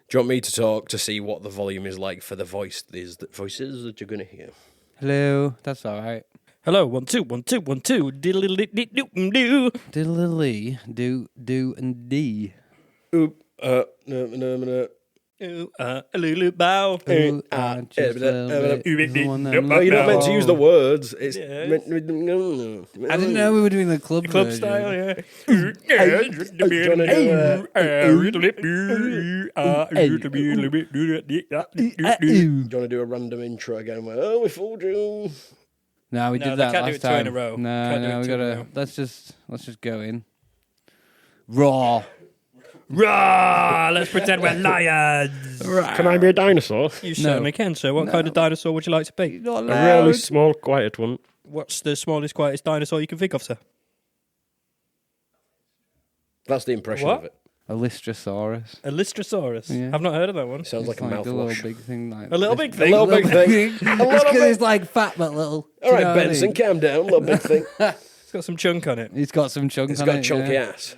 Do you want me to talk to see what the volume is like for the voices that you're going to hear? Hello, that's all right. Hello, 1 2 1 2 1 2. Diddle-a-dee-doo-doo. Diddle-a-lee, do, and dee. Oop, no. Ooh, a little bow. Ooh, just a little bit. No, you're not meant to use the words. It's Yeah. meant. I didn't know we were doing the club Club version. style, yeah. Do you want to do a random intro again? Where, we fooled you. No, we No, did they that can't do last it two in time. a row. No, Can't do it we two in a gotta. row. Let's just go in. Raw. Rah! Let's pretend we're lions. Can I be a dinosaur? You certainly can, sir. What kind of dinosaur would you like to be? Not A allowed. really small, quiet one. What's the smallest, quietest dinosaur you can think of, sir? That's the impression What? of it. A Lystrosaurus. A Lystrosaurus. Yeah. I've not heard of that one. Sounds like It's a the mouthwash. little big thing. Like A little this- big thing. A little big thing. It's little because big- it's like fat but little. All right, Benson, calm down. Little big thing. It's got some chunk on it. He's got some chunk It's on got it. a chunky yeah. ass.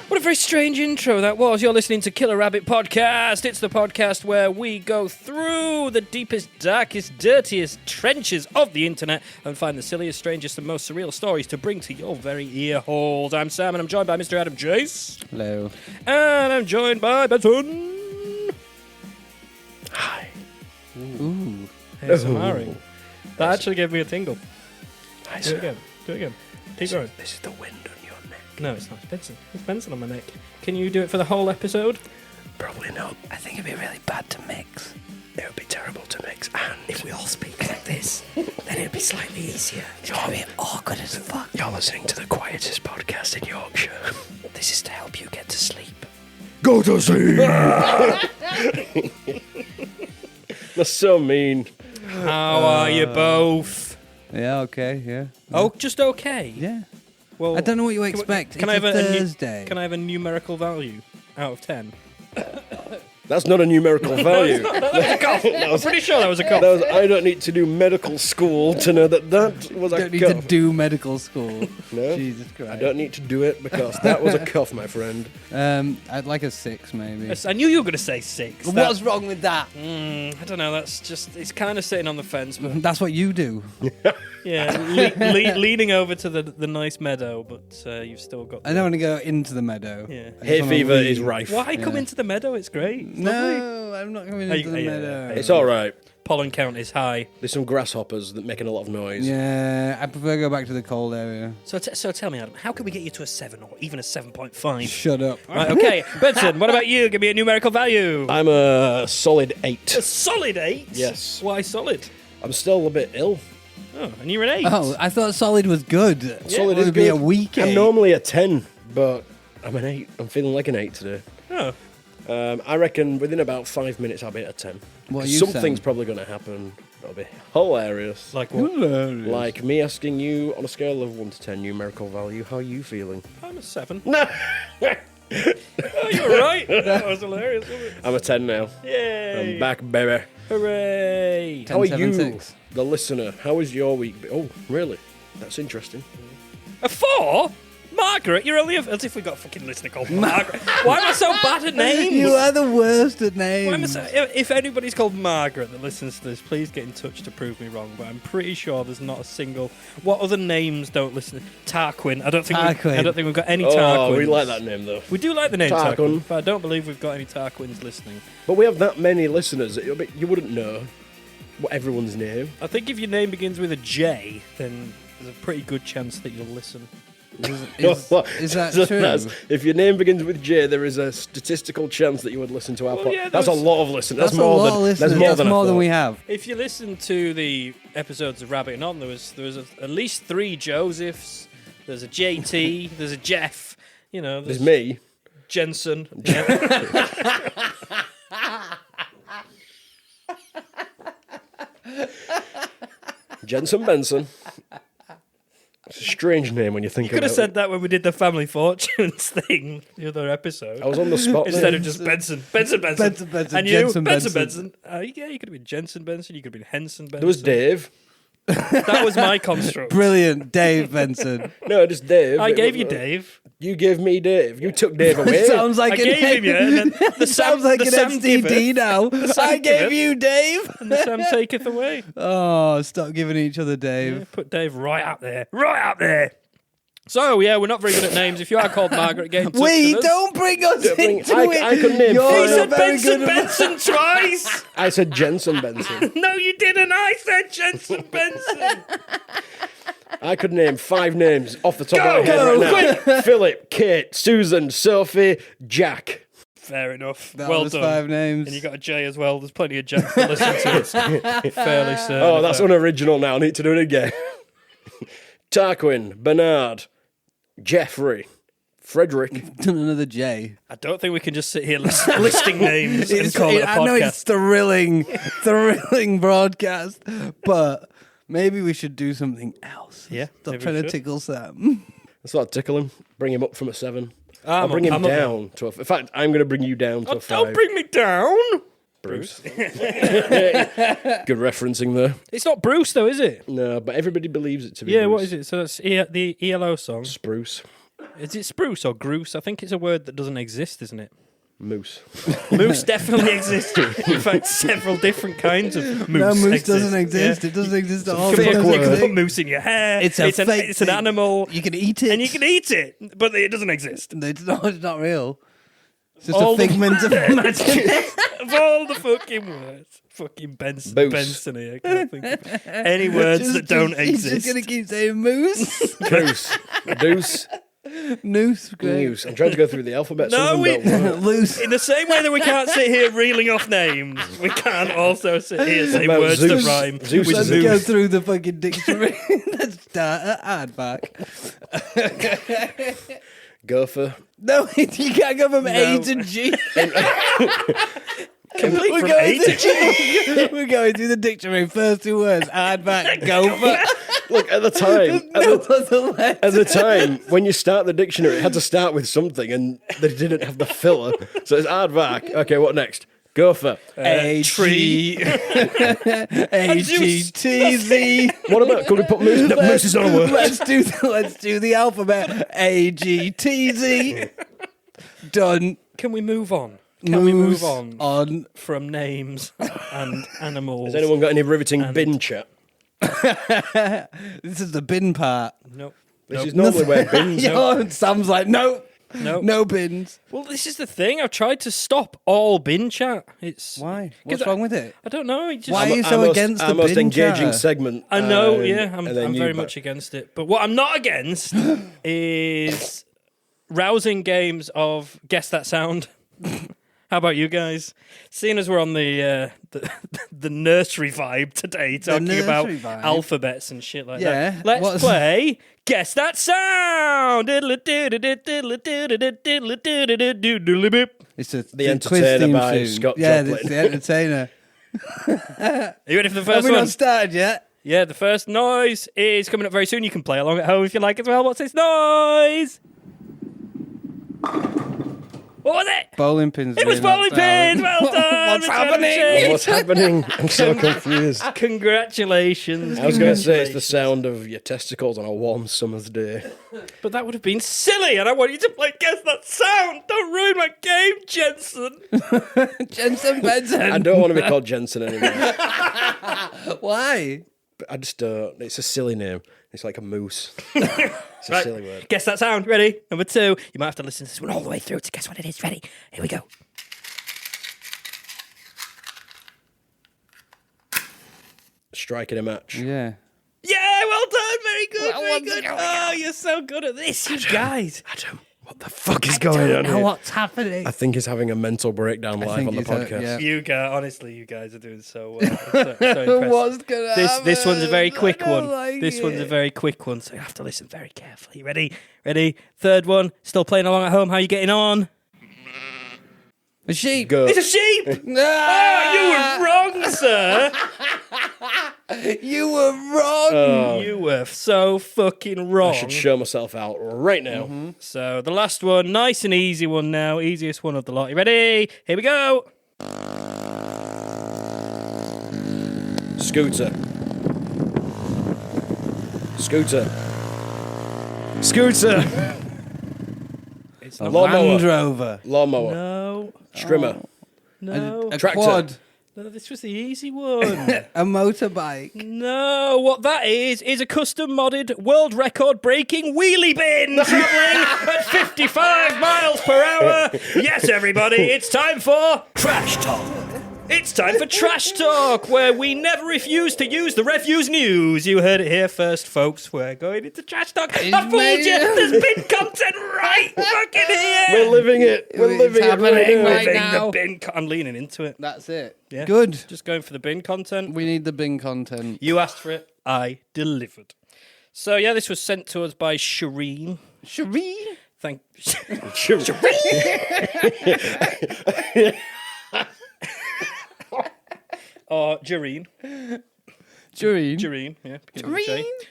What a very strange intro that was. You're listening to Killer Rabbit Podcast. It's the podcast where we go through the deepest, darkest, dirtiest trenches of the internet and find the silliest, strangest, and most surreal stories to bring to your very ear holes. I'm Sam, and I'm joined by Mr. Adam Jace. Hello. And I'm joined by Benson. Hi. Ooh. ASMR. That actually gave me a tingle. Hi, Do sir. it again. Do it again. Keep going. This is the wind on your neck. No, it's not. It's Benson. It's Benson on my neck. Can you do it for the whole episode? Probably not. I think it'd be really bad to mix. It would be terrible to mix. And If we all speak like this, then it'd be slightly easier. It's gonna be awkward as fuck. you're listening to the quietest podcast in Yorkshire. This is to help you get to sleep. Go to sleep. That's so mean. How are you both? Yeah. Okay. Yeah. Oh, just okay. Yeah. Well, I don't know what you expect. Can it's I have a Thursday. Can I have a numerical value out of 10? That's not a numerical value. I'm pretty sure that was a cough. I don't need to do medical school to know that was a don't need cough. to do medical school. No, Jesus Christ. I don't need to do it because that was a cough, my friend. I'd like a 6 maybe. Yes, I knew you were going to say 6. What's wrong with that? I don't know. That's just it's kind of sitting on the fence, but That's what you do. yeah, leaning over to the nice meadow, but you've still got. I don't want to go into the meadow. Yeah. I just Hay wanna fever leave. is rife. Why come Yeah. into the meadow? It's great. It's lovely. No, I'm not coming Are into you- the yeah, meadow. yeah. It's all right. Pollen count is high. There's some grasshoppers that making a lot of noise. Yeah, I prefer to go back to the cold area. So tell me, Adam, how can we get you to a 7 or even a 7.5? Shut up. Right, okay, Benson, what about you? Give me a numerical value. I'm a solid 8. A solid 8? Yes. Why solid? I'm still a bit ill. Oh, and you're an 8. Oh, I thought solid was good. Solid it is would be good. a weak I'm 8. normally a 10, but I'm an 8. I'm feeling like an 8 today. Oh. I reckon within about 5 minutes I'll be at a 10. What are you Something's saying? probably going to happen. That'll be hilarious. Like what? Like me asking you on a scale of 1 to 10 numerical value, how are you feeling? I'm a 7. No! Oh, you're right. That was hilarious, wasn't it? I'm a 10 now. Yay. I'm back, baby. Hooray. 10, How are 7, you, 6. the listener? How was your week? Oh, really? That's interesting. A 4? Margaret, you're only as if we got a fucking listener called Margaret. Why am I so bad at names? You are the worst at Why am I names. so, if anybody's called Margaret that listens to this, please get in touch to prove me wrong. But I'm pretty sure there's not a single. What other names don't listen? Tarquin. I don't think we've got any Tarquins. Oh, we like that name, though. We do like the name Tarquin. Tarquin, but I don't believe we've got any Tarquins listening. But we have that many listeners, you wouldn't know what everyone's name. I think if your name begins with a J, then there's a pretty good chance that you'll listen. Is that So true? if your name begins with J, there is a statistical chance that you would listen to our Well, podcast. yeah, That's a there's- lot of listeners. That's That's a more lot than of listeners. That's more That's than I more than thought. we have. If you listen to the episodes of Rabbit and On, there was at least 3 Josephs. There's a JT. There's a Jeff. You know, There's me. Jensen. Jensen Benson. a strange name when you think You could about have said that when we did the Family Fortunes thing the other episode. it. I was on the spot Instead there. of just Benson. Benson. Benson, And you, Jensen Benson. Benson. Yeah, you could have been Jensen Benson. You could have been Henson Benson. There was Dave. That was my construct. Brilliant, Dave Benson. No, just Dave. I gave you Dave. You gave me Dave. You took Dave away. Sounds like I gave him you. And then the sounds like the an Sam STD giveth, now. Sam I gave giveth. you Dave. and the Sam taketh away. Oh, stop giving each other Dave. Yeah, put Dave right up there. Right up there. So, yeah, we're not very good at names. If you are called Margaret, get in touch Wait, with us. don't bring us into it. I couldn't name You're He five. said very Benson good at- Benson twice. I said Jensen Benson. No, you didn't. I said Jensen Benson. I could name 5 names off the top Go, of my head go, right now. Philip, Kate, Susan, Sophie, Jack. Fair enough. That well was done. 5 names. And you got a J as well. There's plenty of Jacks to listen to. It's fairly certain. Oh, that's unoriginal now. I need to do it again. Tarquin, Bernard, Jeffrey, Frederick. Done another J. I don't think we can just sit here listing names and call it a I know it's podcast. thrilling broadcast, but maybe we should do something else. Yeah, Stop maybe we trying to should. tickle Sam. Let's not tickle him. Bring him up from a 7. I'm I'll bring him up there. down to a... In fact, I'm going to bring you down to a 5. Don't bring me down. Bruce. Good referencing there. It's not Bruce, though, is it? No, but everybody believes it to be Yeah, Bruce. what is it? So that's the ELO song. Spruce. Is it spruce or grouse? I think it's a word that doesn't exist, isn't it? Moose. Moose definitely exists. In fact, several different kinds of moose. No, moose exist. doesn't exist. Yeah. It doesn't exist at all. You can, It put, doesn't you can exist. put moose in your hair. It's an fake it's an thing. animal, You can eat it. and you can eat it, but it doesn't exist. It's not real. It's just All a the- figment of imagination. Of all the fucking words, fucking Boost. Benson here. I can't think of any words that don't He's exist. just going to keep saying moose. Goose. Deuce. Noose. Great. News. I'm trying to go through the alphabet. No, Some of them don't work. Loose. In the same way that we can't sit here reeling off names, we can't also sit here saying About words Zeus? that rhyme Zeus with is Let's a- go moose. through the fucking dictionary. Let's start at hardback. Gopher. No, you can't go from A No. to G. Complete We're from going A to G. We're going through the dictionary. First 2 words: hardback, gopher. Look, at the time, No other letter. at the time, when you start the dictionary, it had to start with something, and they didn't have the filler. So it's aardvark. Okay, what next? Gopher. A tree. A G T Z. What about, could we put moose? No, moose is not a word. Let's do the alphabet. A G T Z. Done. Can we move on? Can we move Moose on from names and animals? Has anyone got any riveting bin chat? This is the bin part. Nope. This is normally where bins are. Yo, Sam's like, no, Nope. no bins. Well, this is the thing. I've tried to stop all bin chat. It's Why? 'Cause What's wrong with it? I don't know. It just, Why are you Our so most- against our the most bin engaging chatter? segment. I know. and- Yeah, I'm and then you very back- much against it. But what I'm not against is rousing games of guess that sound. How about you guys? Seeing as we're on the nursery vibe today, talking about nursery vibe? alphabets and shit like Yeah, that. Let's what's- play Guess That Sound. It's The Entertainer quiz theme by soon. Scott Yeah, Joplin. it's the Entertainer. Are you ready for the Have first we one? not started yet? Yeah, the first noise is coming up very soon. You can play along at home if you like as well. What's this noise? What was it? Bowling pins. It was being bowling knocked out. pins. Well done. What's Mr. happening? Ritchie. What's happening? I'm so confused. Congratulations. I was going to say it's the sound of your testicles on a warm summer's day. But that would have been silly, and I want you to play Guess That Sound. Don't ruin my game, Jensen. Jensen Benson. I don't want to be called Jensen anymore. Why? But I just don't. It's a silly name. It's like a moose. It's a Right. silly word. Guess That Sound. Ready? Number 2. You might have to listen to this one all the way through to guess what it is. Ready? Here we go. Striking a match. Yeah. Yeah, well done. Very good. Very what's good. going Oh, you're so good at this, you guys. Adam, what the fuck is going on here? what's happening. I think he's having a mental breakdown live think on the he's podcast. yeah. You guys, honestly, you guys are doing so well. I'm so impressed. What's gonna This one's a very happen? quick I don't one. like This one's a it. very quick one, so you have to listen very carefully. Ready? Ready? Third one. Still playing along at home. How you getting on? A sheep. Go. It's a sheep. Ah! Oh, you were wrong, sir. You were wrong. You were so fucking wrong. I should show myself out right now. So the last one, nice and easy one now. Easiest one of the lot. You ready? Here we go. Scooter. Scooter. Scooter. It's A not. Lawnmower. Land Rover. Lawnmower. No. Strimmer. No. A Tractor. quad. No, this was the easy one. A motorbike. No, what that is a custom modded world record breaking wheelie bin travelling at 55 miles per hour. Yes, everybody, it's time for Trash Talk. It's time for Trash Talk, where we never refuse to use the refuse news. You heard it here first, folks. We're going into Trash Talk. I fooled you. There's bin content right fucking here. We're living it. We're It's living it happening right now. right Living now. the bin I'm leaning into it. That's it. Yeah. Good. Just going for the bin content. We need the bin content. You asked for it. I delivered. So, yeah, this was sent to us by Shireen. Cherie? Thank Jareen. Jareen. Yeah.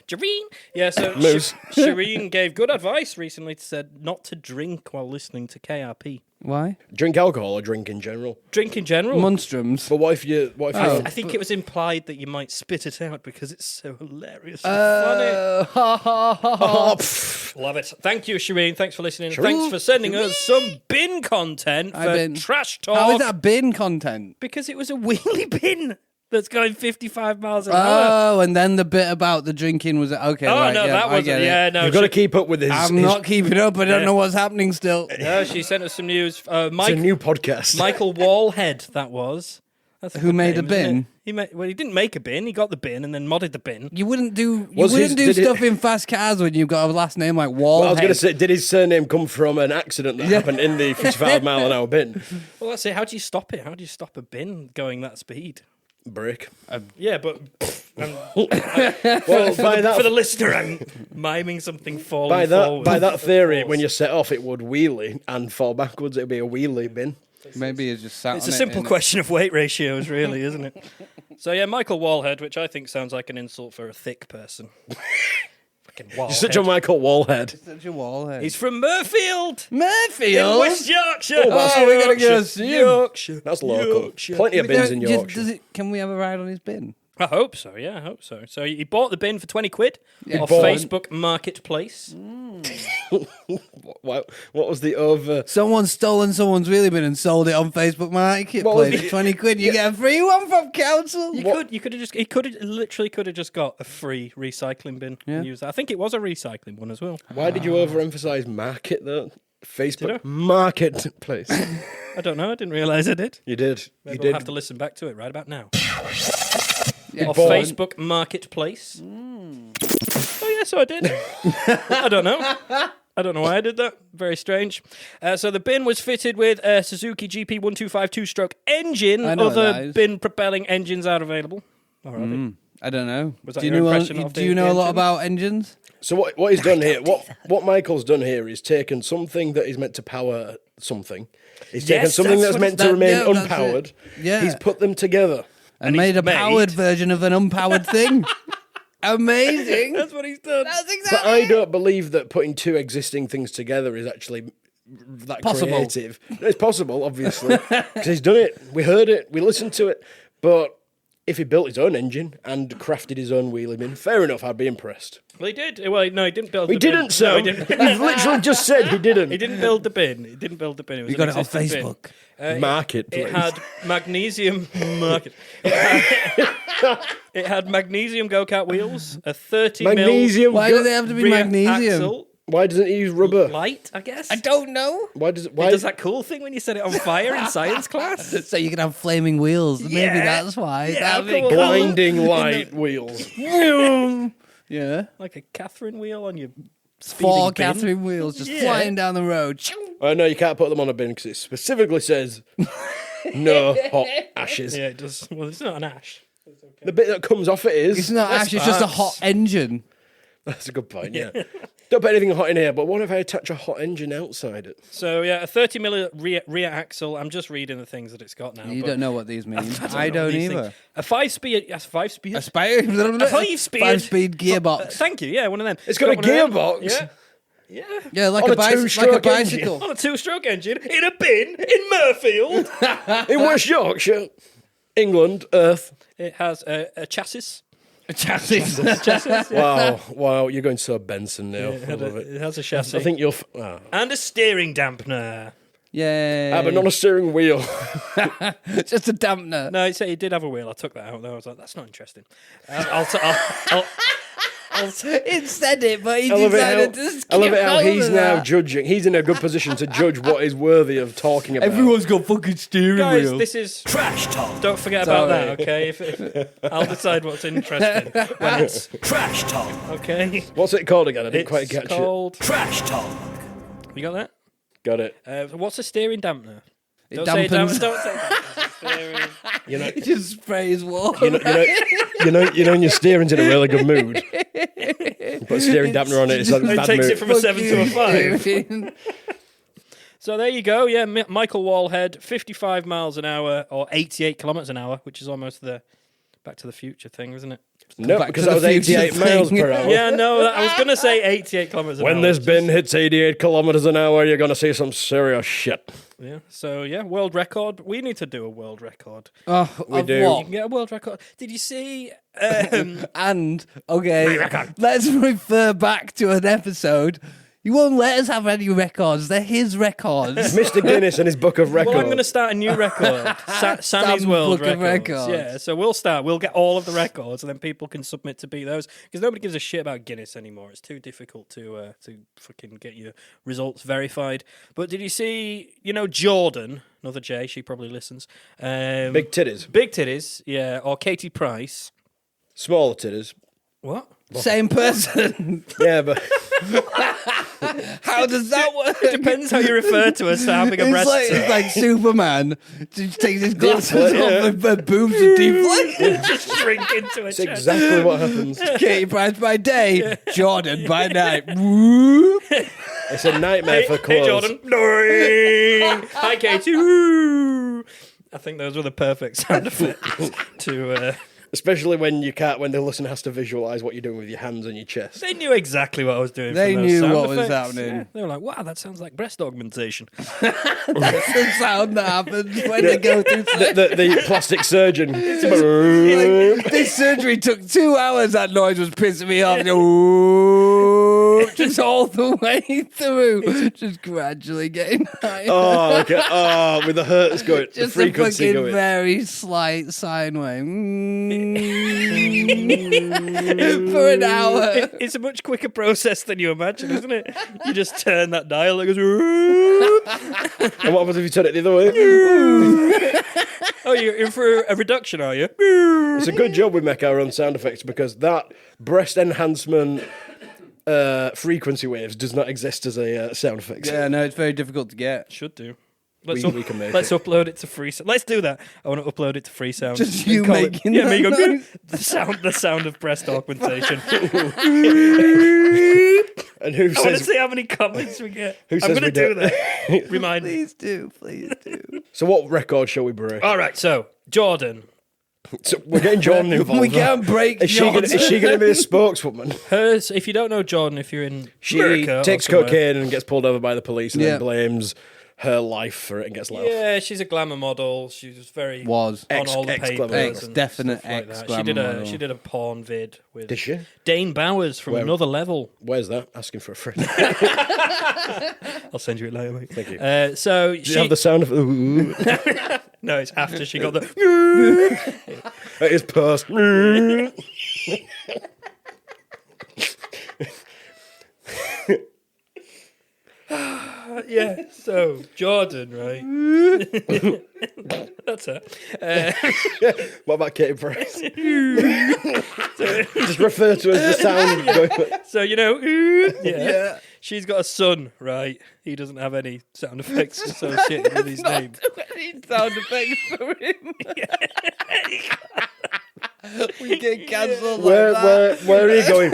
Jareen. Yeah, so Moose. Shireen gave good advice recently. Said not to drink while listening to KRP. Why? Drink alcohol or drink in general. Drink in general. Monstrums. But what if you? I think it was implied that you might spit it out because it's so hilarious and funny. Ha ha ha ha. Love it. Thank you, Shireen. Thanks for listening. Shireen. Thanks for sending us some bin content for bin. Trash Talk. How is that bin content? Because it was a wheelie bin that's going 55 miles an hour. Oh, and then the bit about the drinking was okay. Oh, right, no, yeah, that I wasn't. get it. Yeah, no. You've got to keep up with his. I'm his- not keeping up. I don't Yeah. know what's happening still. No, she sent us some news. It's a new podcast. Michael Wallhead, that was. That's Who good made a name, isn't bin? it? He didn't make a bin. He got the bin and then modded the bin. You wouldn't do Did it- stuff in fast cars when you've got a last name like Wall. Well, I was going to say, did his surname come from an accident that happened in the 55 mile an hour bin? Well, that's it. How do you stop it? How do you stop a bin going that speed? Brick. Yeah, but Well, by for the that, listener, I'm miming something falling by forward. that theory, when you set off, it would wheelie and fall backwards. It'd be a wheelie bin. Maybe it's just sat It's on a it, simple innit? question of weight ratios, really, isn't it? So yeah, Michael Wallhead, which I think sounds like an insult for a thick person. Fucking Wallhead. You're such a Michael Wallhead. Such a wallhead. He's from Murfield, in Murfield. West Yorkshire. Oh, we gotta go see him. Yorkshire. That's local. Yorkshire. Plenty of bins in Yorkshire. Can we have a ride on his bin? I hope so. Yeah, I hope so. So he bought the bin for 20 quid off Bought. Facebook Marketplace. What was the over? Someone's stolen someone's wheelie bin and sold it on Facebook What was Marketplace the- for 20 quid. You get a free one from council. He could have literally just got a free recycling bin and used that. I think it was a recycling one as well. Why did you overemphasize market though? Did Facebook I? Marketplace. I don't know. I didn't realise I did. You did. Maybe You we'll did. have to listen back to it right about now. Yeah, Off go on. Facebook Marketplace. Oh yeah, so I did. I don't know. I don't know why I did that. Very strange. So the bin was fitted with a Suzuki GP125 two-stroke engine. I know what that Other is. bin propelling engines are available. Or are they? I don't know. Was that do you your know? impression of Do the you know a lot engine? about engines? So what he's done here, what Michael's done here is taken something that is meant to power something. He's taken Yes, something that's that's what meant it's- to remain yeah, that's it. unpowered. Yeah. He's put them together. And he's made a made- powered version of an unpowered thing. Amazing. That's what he's done. That's But exactly. I don't believe that putting two existing things together is actually that Possible. creative. It's possible, obviously, because he's done it. We heard it. We listened to it. But if he built his own engine and crafted his own wheelie bin, fair enough. I'd be impressed. Well, he did. Well, no, he didn't build He the bin. didn't, sir. No, he didn't. You've literally just said he didn't. He didn't build the bin. He didn't build the bin. It was You an got it on existing bin. Facebook. Marketplace. It had magnesium market. It had magnesium go-kart wheels, a 30 Magnesium. Why do they have to be rear magnesium? axle, Why doesn't he use rubber? light, I guess. I don't know. Why does it? It Why does that cool thing when you set it on fire in science class. So you can have flaming wheels. Maybe Yeah. that's why. Yeah, That'd be cool. cool. blinding light wheels? Yeah. Like a Catherine wheel on your speeding Four bin. Catherine wheels just Yeah. flying down the road. Oh no, you can't put them on a bin because it specifically says no hot ashes. Yeah, it does. Well, it's not an ash. The bit that comes off it is. It's not That's actually, it's just a sparks. hot engine. That's a good point, yeah. Don't put anything hot in here, but what if I attach a hot engine outside it? So, yeah, a 30mm rear axle. I'm just reading the things that it's got now. You but don't know what these mean. I don't either. things. A 5-speed. Yes, 5-speed. A 5-speed Thank gearbox. you. Yeah, one of them. It's got a one of them. gearbox? Yeah. Yeah. Yeah, like On a, a two-stroke bicycle. On a 2-stroke engine in a bin in Murfield. In West Yorkshire, England, Earth. It has a chassis. A chassis. Wow, you're going so Benson now. I love it. It has a chassis. I think you'll... And a steering dampener. Yay. but not a steering wheel. Just a dampener. No, it did have a wheel. I took that out though. I was like, that's not interesting. I'll It said it, but he I love decided to I love it how he's now that. judging. He's in a good position to judge what is worthy of talking about. Everyone's got fucking steering Guys, wheel. this is trash talk. Don't forget about that, okay? If I'll decide what's interesting when it's trash talk, okay? What's it called again? I didn't quite catch It's called trash talk. You got that? Got it. What's a steering dampener? It Don't say dampens. Don't say dampens. Steering. You know, He just sprays water. you know, when your steering's in a really good mood. You put a steering dampener on it, it's in a It bad takes mood. it from a 7 to a 5. So there you go. Yeah, Michael Wallhead, 55 miles an hour or 88 kilometers an hour, which is almost the Back to the Future thing, isn't it? No, Back because to that was the Future 88 miles thing. per hour. Yeah, no, I was going to say 88 kilometers an hour. When this bin hits 88 kilometers an hour, you're going to see some serious shit. Yeah, so yeah, world record. We need to do a world record. Oh, We of do. You What? can get a world record. Did you see... And, okay, let's refer back to an episode. You won't let us have any records. They're his records. Mr. Guinness and his book of records. Well, I'm going to start a new record. Sammy's Sam's World Book of Records. Records. Yeah, so we'll start. We'll get all of the records, and then people can submit to beat those. Because nobody gives a shit about Guinness anymore. It's too difficult to fucking get your results verified. But did you see, Jordan, another J, she probably listens. Big titties. Big titties, yeah, or Katie Price. Smaller titties. What? Same person. Yeah, but... How does that work? It depends how you refer to us having a breast. It's like Superman just takes his glasses Deflate, off and boobs are deflate. just shrink into a It's chest. exactly what happens. Katie Price by day, Jordan by night. Whoop. It's a nightmare for Hey, clothes. Jordan. Doing. Hi, Katie. Woo. I think those were the perfect sound effects to... Especially when the listener has to visualise what you're doing with your hands and your chest. They knew exactly what I was doing. They from those knew sound what was effects. happening. Yeah. They were like, "Wow, that sounds like breast augmentation." That's the sound that happens when they go through. The plastic surgeon. This surgery took 2 hours. That noise was pissing me off. Just all the way through, just gradually getting higher. Oh, okay. Oh, with the hertz going, the Just a frequency fucking going. very slight sine wave. For an hour. It's a much quicker process than you imagine, isn't it? You just turn that dial. It goes. And what happens if you turn it the other way? Oh, you're in for a reduction, are you? It's a good job we make our own sound effects because that breast enhancement frequency waves does not exist as a sound effect. Yeah, no, it's very difficult to get. Should do. We can make Let's it. upload it to free. Let's do that. I want to upload it to free sound. Just you Call it- making yeah, me that going noise. the sound of breast augmentation. And who I want to says? see how many comments we get. Who I'm says going to we do don't? that. Remind me. Please do. So what record shall we break? All right, so Jordan, So we're getting Jordan involved. We can't break Is she going to be a spokeswoman? hers. If you don't know Jordan, if you're in She America or takes somewhere- cocaine and gets pulled over by the police and Yeah. then blames her life for it and gets let off. Yeah, she's a glamour model. She was very Was. on all the Ex-glamour papers. model. and Definite stuff like that. ex-glamour She did a model. she did a porn vid with Did she? Dane Bowers from Where- Another Level. Where's that? Asking for a friend. I'll send you it later, mate. Thank you. So Do you she have the sound of ooh, no, it's after she got the. it is post. Yeah, so Jordan, right? That's her. What about Katie Price? Just refer to it as the sound. So yeah. She's got a son, right? He doesn't have any sound effects associated with his name. Any sound effects for him. We get cancelled Where are you going?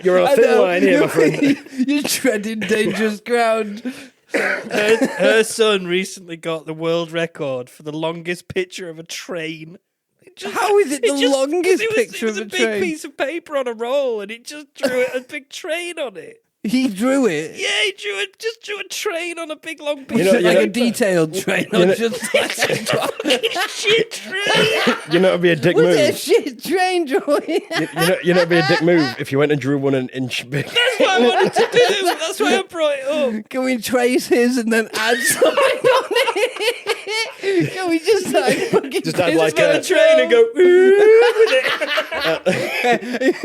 You're on a thin line here, my friend. You're treading dangerous ground. Her son recently got the world record for the longest picture of a train. How is it the longest picture of a train? It was a big train? piece of paper on a roll, and he just drew a big train on it. He drew it? Yeah, he just drew a train on a big long piece. Like a detailed train, or just like a shit train. You know, it'd be a dick Was move. it a shit train drawing? You know, it'd be a dick move if you went and drew one an inch big. That's what I wanted to do. That's why I brought it up. Can we trace his and then add something on it? Can we just like fucking Just add like Get a a train and go with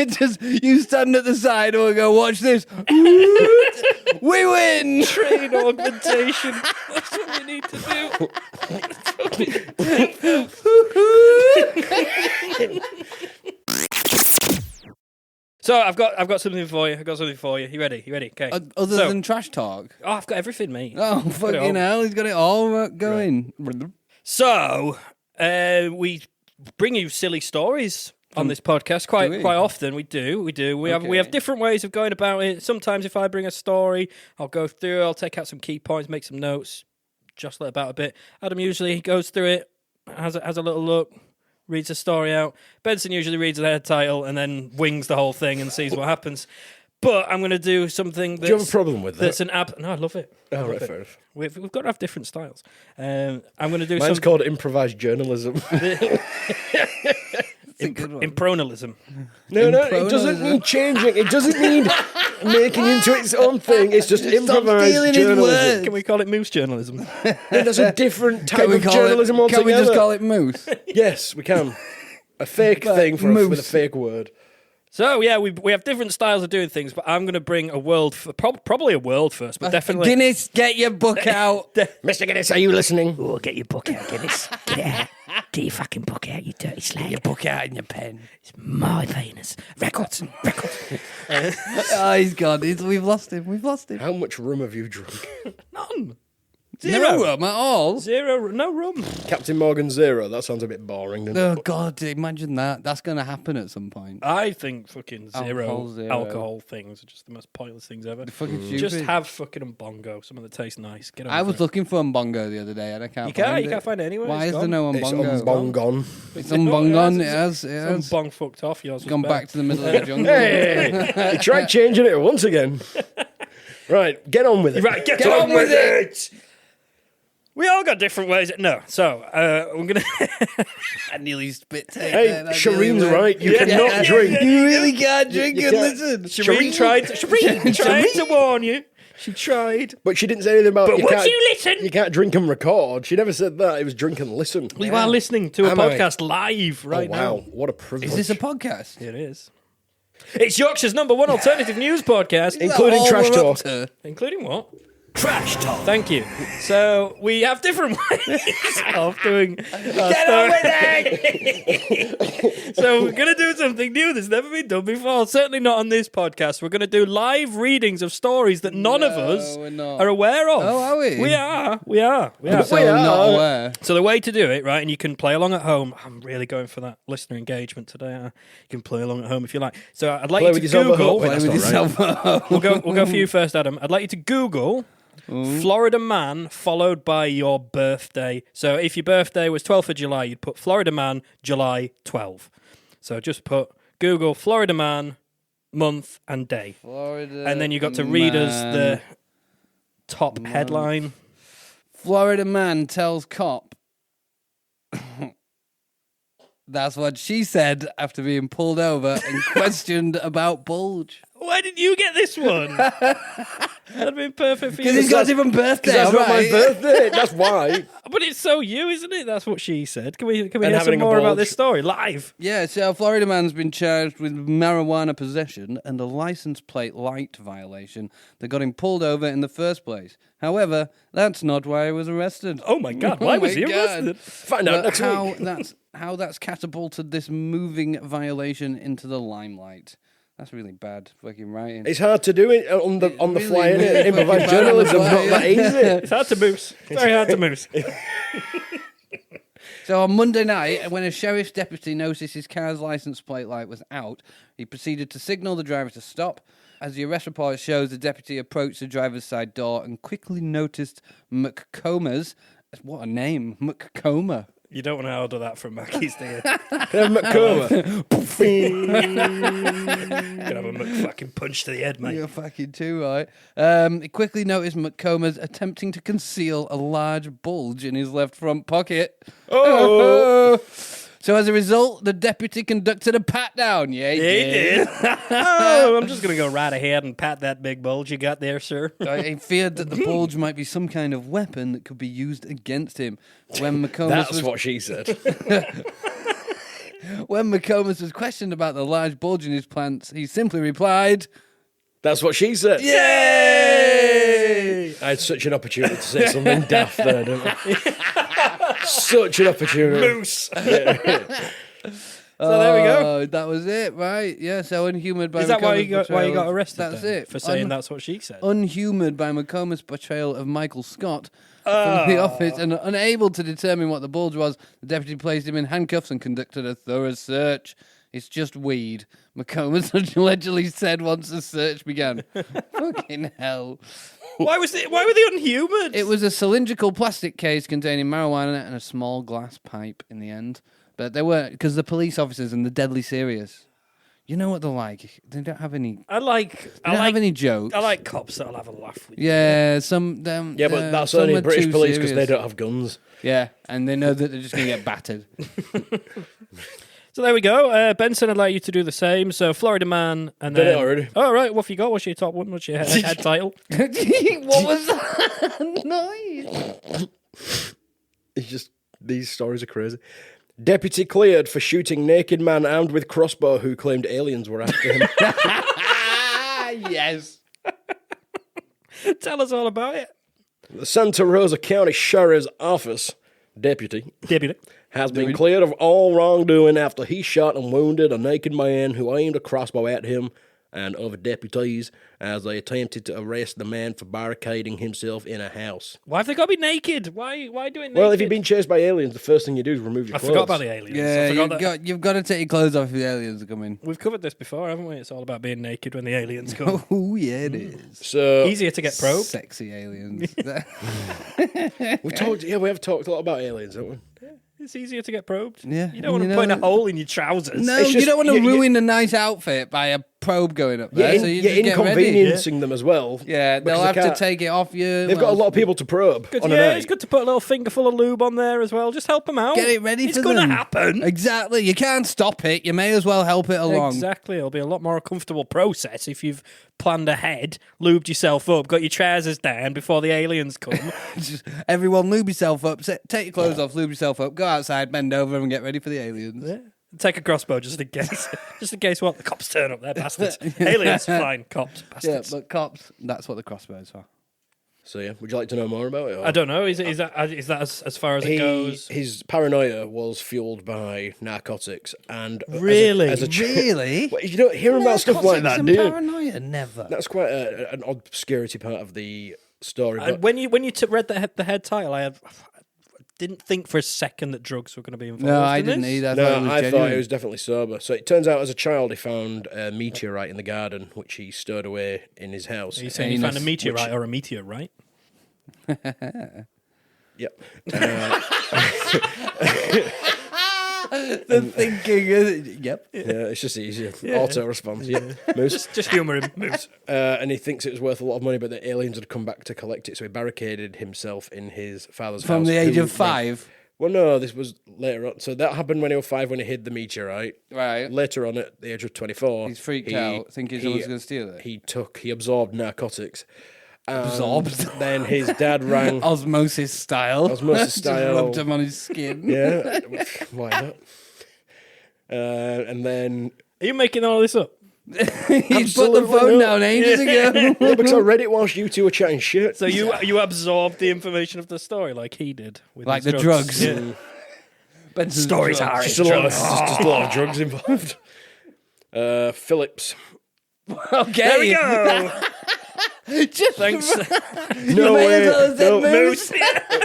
it. just you stand at the side and we'll go, watch this. We win! Train augmentation. That's what we need to do. So I've got something for you. You ready? Okay. Other So- than trash talk. Oh, I've got everything, mate. Oh, fucking hell, he's got it all going. So we bring you silly stories on this podcast quite often. We do. We have different ways of going about it. Sometimes if I bring a story, I'll go through. I'll take out some key points, make some notes, jostle it about a bit. Adam usually goes through it, has a little look, reads the story out. Benson usually reads the head title and then wings the whole thing and sees what happens. But I'm going to do something that's... Do you have a problem with that? That's an app... No, I love it. Oh, right, fair enough. We've got to have different styles. I'm going to do Mine's called improvised journalism. impronalism. No, it doesn't need changing. It doesn't need making into its own thing. It's just improvised stealing his journalism. words. Can we call it moose journalism? There's a different type of Can journalism we altogether. just call it moose? Yes, we can. A fake thing with a fake word. So, yeah, we have different styles of doing things, but I'm going to bring a world... probably a world first, but definitely... Guinness, get your book out. Mr. Guinness, are you listening? Oh, get your book out, Guinness. Get it out. Get your fucking book out, you dirty slag. Your book out and your pen. It's my penis. Records. Oh, he's gone. We've lost him. How much rum have you drunk? None. No rum at all. Zero. No rum. Captain Morgan Zero. That sounds a bit boring, doesn't Oh, it? God, imagine that. That's going to happen at some point. I think fucking Alcohol zero zero. alcohol things are just the most pointless things ever. Fucking stupid. Just have fucking umbongo, something that tastes nice. Get over I was it. looking for umbongo the other day and I can't You find it. can't find it anywhere. Why It's is there gone. no It's umbongo? umbongon. It's umbongon. It It's has. Some bong fucked off. Yours was Gone better. back to the middle of the jungle. Hey, try changing it once again. Right, get on with it. Right, get on with it. We all got different ways. No, so I'm gonna. I nearly spit take Hey, there. I Shireen's nearly right. You went. cannot drink. You really can't drink you and can't. listen. Shireen tried to warn you. She tried. But she didn't say anything about But would can't, you listen? You can't drink and record. She never said that. It was drink and listen. You are listening to a Am I? podcast live right wow, now. what a privilege. Is this a podcast? It is. It's Yorkshire's #1 alternative news podcast, Including All trash we're up talk. to. including what? Trash talk. Thank you. So we have different ways of doing. Get on with it. So we're gonna do something new that's never been done before. Certainly not on this podcast. We're gonna do live readings of stories that none of us we're not. are aware of. Oh, are we? We are. So I'm not aware. So the way to do it, right, and you can play along at home. I'm really going for that listener engagement today. You can play along at home if you like. So I'd like Play you with to yourself at Google. home. Play with yourself. We'll go for you first, Adam. I'd like you to Google Florida man followed by your birthday. So if your birthday was 12th of July, you'd put Florida man July 12. So just put Google Florida man month and day. Florida And then you got to read us the top headline. Florida man tells cop. That's what she said after being pulled over and questioned about bulge. Why didn't you get this one? That'd been perfect for you. Because he's got a different birthday. That's not my alright? birthday. That's why. But it's so you, isn't it? That's what she said. Can we hear having some a more about bulge. this story live? Yeah, so a Florida man's been charged with marijuana possession and a license plate light violation that got him pulled over in the first place. However, that's not why he was arrested. Oh my God! Why was he God. arrested? Find out But next how week. that's catapulted this moving violation into the limelight. That's really bad fucking writing. It's hard to do it on the really fly, really innit? Improvised fucking bad on the journalism's fly, not that yeah. easy. It's hard to moose. Very hard to moose. So on Monday night, when a sheriff's deputy noticed his car's license plate light was out, he proceeded to signal the driver to stop. As the arrest report shows, the deputy approached the driver's side door and quickly noticed McComas. What a name, McComa. You don't want to order that from Mackey's, do you? McComa. Could have a McFucking punch to the head, mate. You're fucking too right. He quickly noticed McComas attempting to conceal a large bulge in his left front pocket. Oh. So as a result, the deputy conducted a pat down. Yeah, he did. Oh, I'm just going to go right ahead and pat that big bulge you got there, sir. He feared that the bulge might be some kind of weapon that could be used against him. When McComas That's what she said. When McComas was questioned about the large bulge in his pants, he simply replied, That's what she said. "Yay!" I had such an opportunity to say something daft there, didn't I? Such an opportunity. Moose. So there we go. That was it, right? Yeah, so unhumoured by Is that why you McComas' got portrayal- arrested? That's then? it. For saying that's what she said. Unhumoured by McComas' portrayal of Michael Scott from the office and unable to determine what the bulge was, the deputy placed him in handcuffs and conducted a thorough search. It's just weed, McComas allegedly said once the search began. Fucking hell. Why were they unhumoured? It was a cylindrical plastic case containing marijuana and a small glass pipe in the end. But they weren't, because the police officers and the deadly serious. You know what they're like. They don't have any. I like any jokes. I like cops that'll have a laugh with you. Yeah, some. Yeah, but that's some only are British too police because serious. they don't have guns. Yeah, and they know that they're just going to get battered. So there we go. Benson, I'd like you to do the same. So Florida man, and Did then it already. Oh right, what have you got? What's your top one? What's your head title? What was that noise? It's just, these stories are crazy. Deputy cleared for shooting naked man armed with crossbow who claimed aliens were after him. Yes. Tell us all about it. The Santa Rosa County Sheriff's Office deputy has been cleared of all wrongdoing after he shot and wounded a naked man who aimed a crossbow at him and other deputies as they attempted to arrest the man for barricading himself in a house. Why have they got to be naked? Why do it naked? Well, if you've been chased by aliens, the first thing you do is remove your I clothes. forgot about the aliens. Yeah, I forgot that. you've got to take your clothes off if the aliens are coming. We've covered this before, haven't we? It's all about being naked when the aliens come. Oh, yeah, it is. So Easier to get probed. Sexy aliens. we have talked a lot about aliens, haven't we? It's easier to get probed. Yeah. You don't want to You put know- a hole in your trousers. No, It's you just- don't want to you- ruin a nice outfit by a probe going up there. so you You're just get ready. inconveniencing them as well. Yeah, because they'll they have to can't- take it off you. They've got a lot of people to probe Good, on a yeah, night. it's good to put a little finger full of lube on there as well. Just help them out. Get it ready it's for gonna them. happen. Exactly. You can't stop it. You may as well help it along. Exactly. It'll be a lot more comfortable process if you've planned ahead, lubed yourself up, got your trousers down before the aliens come. Just, everyone, lube yourself up. Take your clothes off, lube yourself up, go outside, bend over, and get ready for the aliens. Yeah. Take a crossbow just in case. Just in case what? The cops turn up, they're bastards. Aliens, fine. Cops, Yeah, bastards. but cops, that's what the crossbows are. So yeah, would you like to know more about it? Or? I don't know. Is that as far as it goes? His paranoia was fueled by narcotics and Really? as a Really? Well, you don't hear about stuff like that, do you? Paranoia, never. That's quite an obscurity part of the story. But And when you read the head title, I didn't think for a second that drugs were going to be involved. No, I in didn't this. either. I no, thought it was I thought genuine. he was definitely sober. So it turns out, as a child, he found a meteorite in the garden, which he stowed away in his house. Are you saying you found a Anus, meteorite or a meteorite? Yep. The thinking. Yep. Yeah, it's just easier. Auto response. Yeah. Moose. Just humour him, moves. And he thinks it was worth a lot of money, but the aliens had come back to collect it, so he barricaded himself in his father's house. From the age who of 5. Well, no, this was later on. So that happened when he was 5, when he hid the meteorite. Right. Later on, at the age of 24, He's freaked out, thinking someone's going to steal it. He absorbed narcotics. Absorbed? Then his dad rang. Osmosis style. Osmosis Just style. rubbed him on his skin. Yeah, why not? And then Are you making all this up? He put the Absolutely phone not. down ages ago. no, because I read it whilst you two were chatting shit. So you absorbed the information of the story like he did with Like his the drugs. Yeah. Benson's Stories drugs. are just a lot of drugs involved. Phillips. Okay. There we go. Just Thanks. No may way. as well have said No, Moose.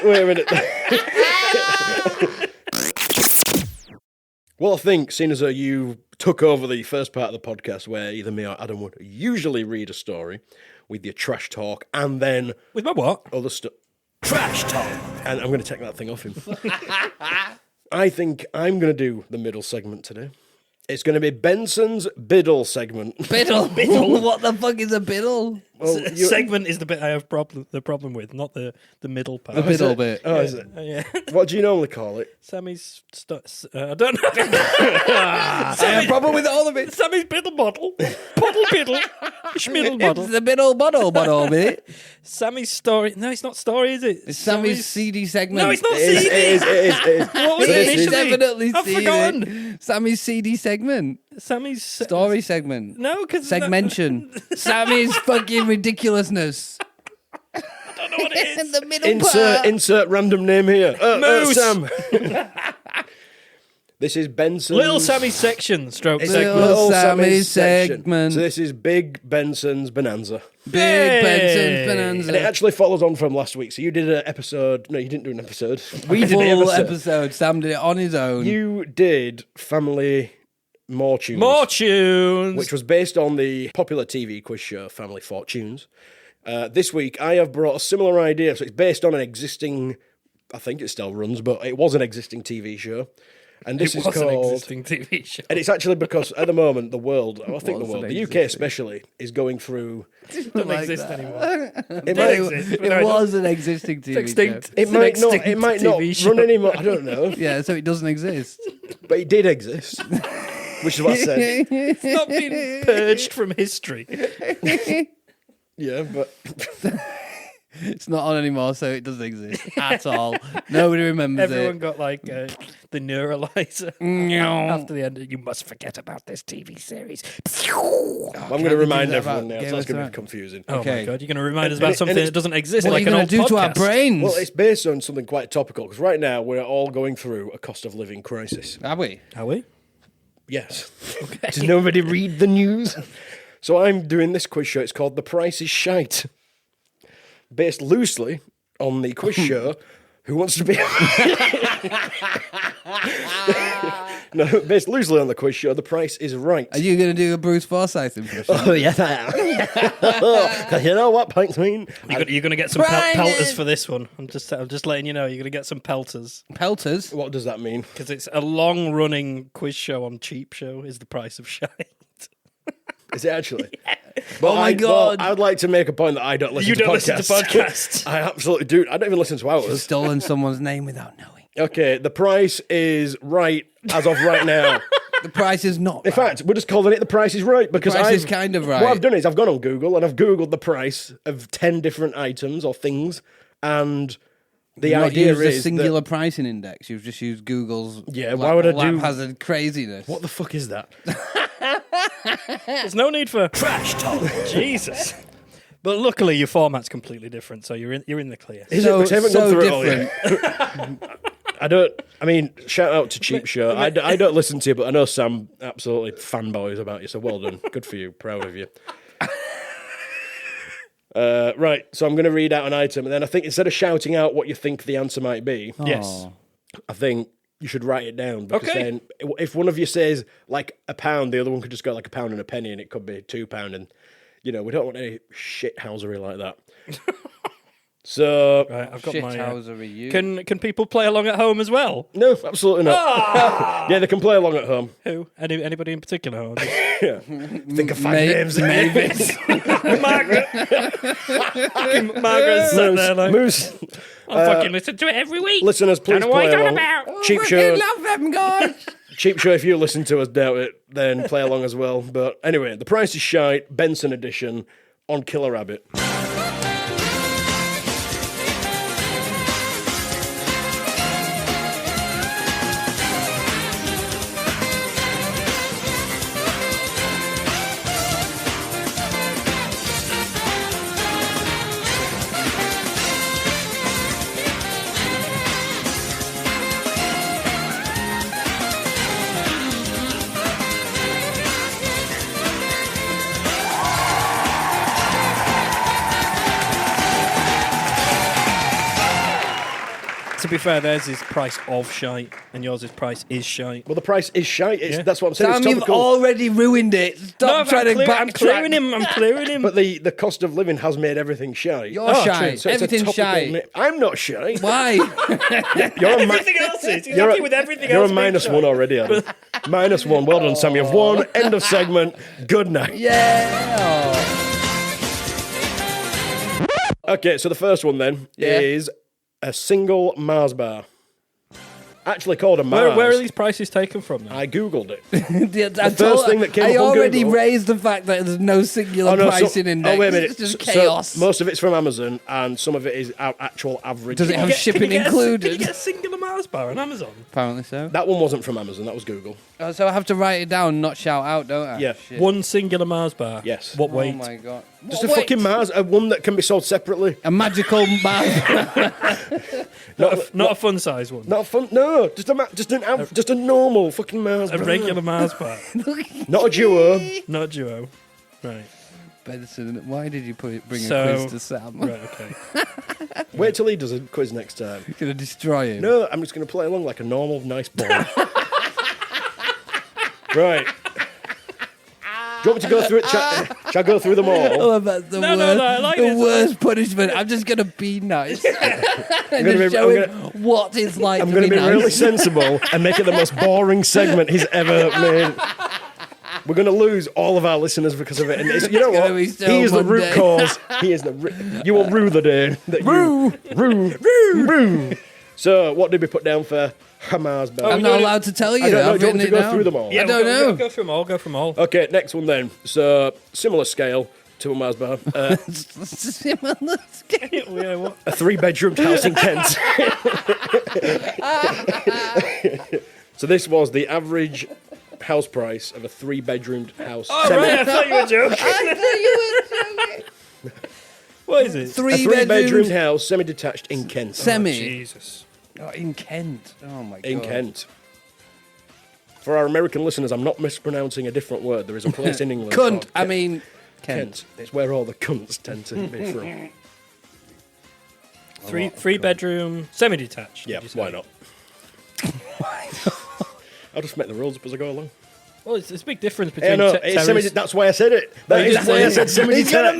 Wait a minute. Well, I think, seeing as though you took over the first part of the podcast where either me or Adam would usually read a story with your trash talk and then... With my what? Other stuff. Trash talk. And I'm going to take that thing off him. I think I'm going to do the middle segment today. It's going to be Benson's Biddle segment. Biddle? Biddle? What the fuck is a biddle? Well, Segment is the bit I have the problem with, not the middle part. The biddle bit. Oh, is it? Yeah. What do you normally call it? Sammy's... I don't know. I have a problem with all of it. Sammy's biddle bottle. Puddle biddle. Schmiddle bottle. It's the biddle bottle bit. Sammy's story. No, it's not story, is it? It's Sammy's CD segment. No, it's not It CD. is. What was It it is initially? definitely I've CD. forgotten. Sammy's CD segment. Sammy's... Story segment. No, because... Segmentation. Sammy's fucking ridiculousness. I don't know what it is. The middle part. Insert random name here. Moose. Sam. This is Benson's... Little Sammy's section, stroke It's segment. Little Sammy's Sammy's section. segment. So this is Big Benson's Bonanza. Big Hey. Benson's And it Bonanza. actually follows on from last week. So you did an episode... No, you didn't do an episode. We did the full episode. Sam did it on his own. You did Family More Tunes. More tunes. Which was based on the popular TV quiz show Family Fortunes. This week, I have brought a similar idea. So it's based on an existing... I think it still runs, but it was an existing TV show. And this It is was called... an existing TV show. And it's actually because at the moment, the world, I think the Was world, an the UK existing. especially, is going through... It doesn't like exist that. anymore. It It might, exists, but It no, was an existing TV extinct. show. it It's an might not, extinct it might not TV show. run anymore. I don't know. Yeah, so it doesn't exist. But it did exist. Which is what I said. It's not been purged from history. Yeah, but... It's not on anymore, so it doesn't exist at all. Nobody remembers Everyone got like the neuralizer it. after the end. You must forget about this TV series. I'm going to remind that everyone about now, Game so that's of going to be Thrones? confusing. Oh my Okay. god, you're going to remind us And about it- something and it's- that doesn't exist, What like are you an going old to do to our podcast. brains? Well, it's based on something quite topical, because right now we're all going through a cost of living crisis. Are we? Are we? Yes. Does nobody read the news? So I'm doing this quiz show. It's called The Price is Shite. Based loosely on the quiz show Who Wants to Be... No, based loosely on the quiz show, The Price is Right. Are you going to do a Bruce Forsyth impression? Oh, yes, I am. Because you know what pints mean? You're going to get some Brian pelters is- for this one. I'm just letting you know. You're going to get some pelters Pelters? What does that mean? because it's a long-running quiz show on Cheap Show. Is the price of shite? Is it actually? But Oh my God. I would like to make a point that I don't listen You to don't podcasts. listen to podcasts. I absolutely do. I don't even listen to ours. Stolen someone's name without knowing. Okay, the price is right as of right now. The price is not In fact, we're just calling it the price is right because price is I've- kind of What right. I've done is I've gone on Google and I've Googled the price of 10 different items or things, and the You've not idea used a is singular that, pricing index. You've just used Google's Yeah, why would I do- hazard craziness. what the fuck is that? There's no need for trash talk. Jesus. But luckily, your format's completely different, so you're in the clear. Is So- it? Because I haven't so gone through different. it all yet. I mean, shout out to Cheap Show. I don't listen to you, but I know Sam absolutely fanboys about you, so well done. Good for you. Proud of you. Right, so I'm going to read out an item, and then I think instead of shouting out what you think the answer might be, Yes. I think you should write it down. Because Okay. then if one of you says like £1, the other one could just go like £1 and a penny, and it could be £2. And, we don't want any shithousery like that. So, Right, I've got my. Shithousery, you. Can people play along at home as well? no, absolutely not. Yeah, they can play along at home. Who? Anybody in particular? Or just- Yeah. Think of 5 May- names. Margaret. Fucking Margaret's sitting there like, Moose. I fucking listen to it every week. Listeners, please know what play you're along. about. Cheap I Show. love them, guys. Cheap Show, if you listen to us, doubt it, then play along as well. But anyway, The Price is Shite, Benson edition, on Killer Rabbit. To be fair, theirs is price of shite, and yours is price is shite. Well, the price is shite. Yeah. That's what I'm saying. Sam, It's you've topical. already ruined it. Stop trying to backtrack. I'm clearing him. I'm clearing him. But the cost of living has made everything shite. You're shy. So it's a Everything's topical shy. I'm not shy. Why? You're a everything else is. He's You're happy a- with everything You're else. a being minus shite. one already, Adam. -1. Well done, Sam. You've won. End of segment. Good night. Yeah. Okay, so the first one then Yeah. is a single Mars bar. Actually called a Mars. Where are these prices taken from? Then? I googled it. The first thing that came I up on already Google- raised the fact that there's no singular pricing index. wait a minute. It's just So chaos. most of it's from Amazon, and some of it is actual average. Does it have shipping Can you included? get a singular Mars bar on Amazon? Apparently so. That one wasn't from Amazon. That was Google. Oh, so I have to write it down, not shout out, don't I? Yeah. Shit. One singular Mars bar. Yes. What Oh weight? my god. Just a fucking Mars, one that can be sold separately. A magical Mars. Not a fun size one. Not fun. No, just a normal fucking Mars. A bar. regular Mars bar. Not a duo. Not a duo. Right. Benson, why did you bring So- a quiz to Sam? Right. Okay. Wait till he does a quiz next time. You're gonna destroy him. No, I'm just going to play along like a normal, nice boy. Right. Do you want me to go through it? Shall I go through them all? Oh, that's the No, worst, I like the this. worst punishment. I'm just gonna be nice and gonna just be- show I'm him what it's like I'm to going to be be nice. really sensible and make it the most boring segment he's ever made. We're going to lose all of our listeners because of it. And it's, you know gonna what? be He so is the root mundane. cause. He is the. You will rue the day. That rue. So, what did we put down for Hamas bar? I'm not allowed to tell you. I don't know. I've Do you want written me to it go down. through them all? I don't know. Go through them all. Go through them all. Okay, next one then. So, similar scale to a Mars bar. Similar scale. Yeah, what? A 3-bedroomed house in Kent. So this was the average house price of a 3-bedroomed house. Oh, right, I thought you were joking. What is it? A Three 3-bedroom bedrooms. house, semi-detached in Kent. Semi. Jesus. Oh, in Kent. Oh my god. In Kent. For our American listeners, I'm not mispronouncing a different word. There is a place in England. Cunt. called I mean, Kent. Kent. It's where all the cunts tend to be from. Three bedroom, semi-detached. Yeah, did you say? why not? I'll just make the rules up as I go along. Well, it's a big difference Yeah, between no, terrace. it's that's why I said it. That you is just why I said said semi-detached.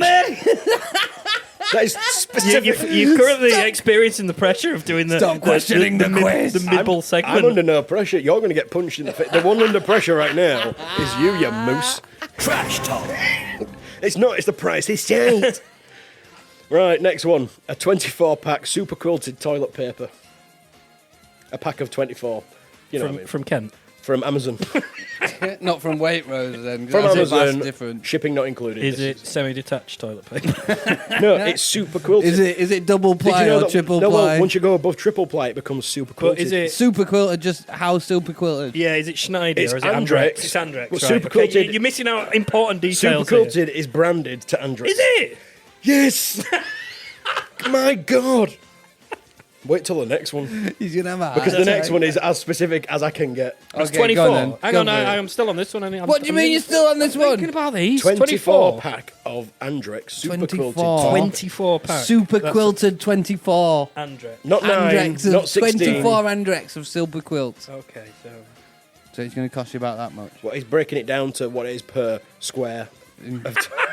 That is specific. You're currently experiencing the pressure of doing the Stop questioning the quiz. the mid-ball segment. I'm under no pressure. You're going to get punched in the face. The one under pressure right now is you moose. trash talk. It's not. It's the price. It's shit. Right, next one. A 24-pack super quilted toilet paper. A pack of 24. You know what I mean? From Kent. From Amazon. Not from Waitrose then. 'cause From that's Amazon. different. Shipping not included. Is This it semi-detached toilet paper? No, it's super quilted. Is it double Did you ply know or that- triple no, ply? well, once you go above triple ply, it becomes super But quilted. is it? Super quilted, just how super quilted? Yeah, is it Schneider It's or is it Andrex. It's Andrex. Well, right. super Okay, quilted- You're missing out important super details. here. quilted is branded to Andrex. Is it? Yes. My God. Wait till the next one. He's gonna have a Because the heart next attack. one is as specific as I can get. It's Okay, 24. go on then. Hang Go on, for it. I'm still on this one. What do you mean you're still on this one? Thinking about these. 24 pack of Andrex super 24. quilted. 24 pack. Super quilted 24. Andrex. Not 9, Andrex of not 16. 24 Andrex of silver quilts. Okay, so So it's going to cost you about that much. Well, he's breaking it down to what it is per square.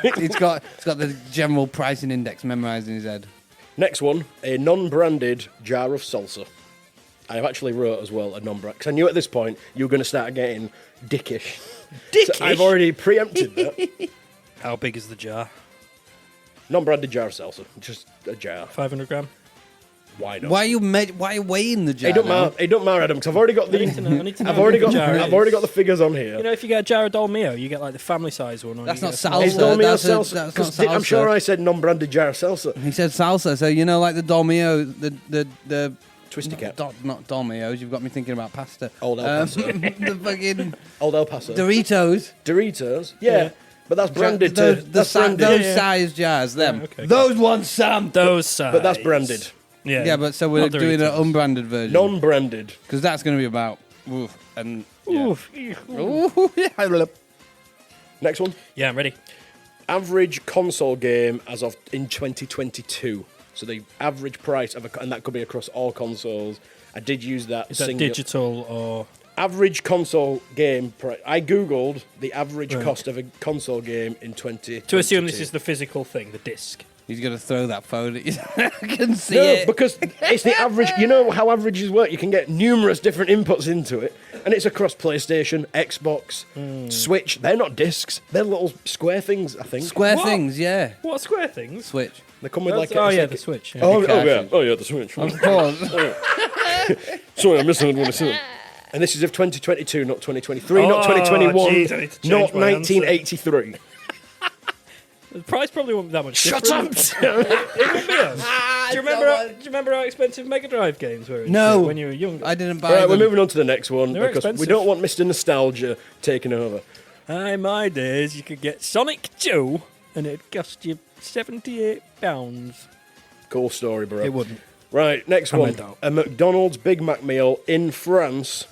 It's got the general pricing index memorized in his head. Next one, a non-branded jar of salsa. I have actually wrote as well a non-brand, because I knew at this point you were going to start getting dickish. dickish. So I've already preempted that. How big is the jar? Non-branded jar of salsa, just a jar. 500 gram. Why not? Why are you weighing the jar? It don't now? matter. It don't matter, Adam, because I've already got I need to know. I've already how got. big the jar I've is. already got the figures on here. You know, if you get a jar of Dolmio, you get like the family size one. Or That's you not get a small salsa. It's one. Dolmio That's salsa. that's 'cause not I'm sure salsa. I said non-branded jar of salsa. He said salsa, so you know, like the Dolmio, the Twisty Cat. not Dolmios. You've got me thinking about pasta. Old El Paso. The fucking Old El Paso. Doritos. Doritos. Yeah. But that's branded Those, to. That's branded. those Yeah. size jars. Them. okay. Those ones, Sam. Those size. But that's branded. Yeah. Yeah, but so we're Not doing an Doritos. unbranded version. Non-branded. Because that's going to be about. Oof, and yeah. Oof. Ooh, yeah. Next one. Yeah, I'm ready. Average console game as of in 2022. So the average price of and that could be across all consoles. I did use that. Is that digital or average console game price? I googled the average cost of a console game in 2022. to assume this is the physical thing, the disc? He's going to throw that phone at you. I can see No, it. because it's the average. You know how averages work. You can get numerous different inputs into it, and it's across PlayStation, Xbox, Switch. They're not discs. They're little square things, I think. Square What? things, yeah. What square things? Switch. They come with That's- like. oh it's yeah, like the Switch. Yeah. Oh cartridge. yeah, the Switch. Of course. Sorry, I'm missing one. And this is of 2022, not 2023, not Oh, 2021, geez, I need to change not my answer. 1983. The price probably won't be that much Shut different. up! It won't be us. Do you remember how expensive Mega Drive games were? No. When you were younger. I didn't buy All right, them. we're moving on to the next one They're because we expensive. don't want Mr. Nostalgia taking over. In my days, you could get Sonic 2 and it'd cost you £78. Cool story, bro. It wouldn't. Right, next I one. meant that. A McDonald's Big Mac meal in France,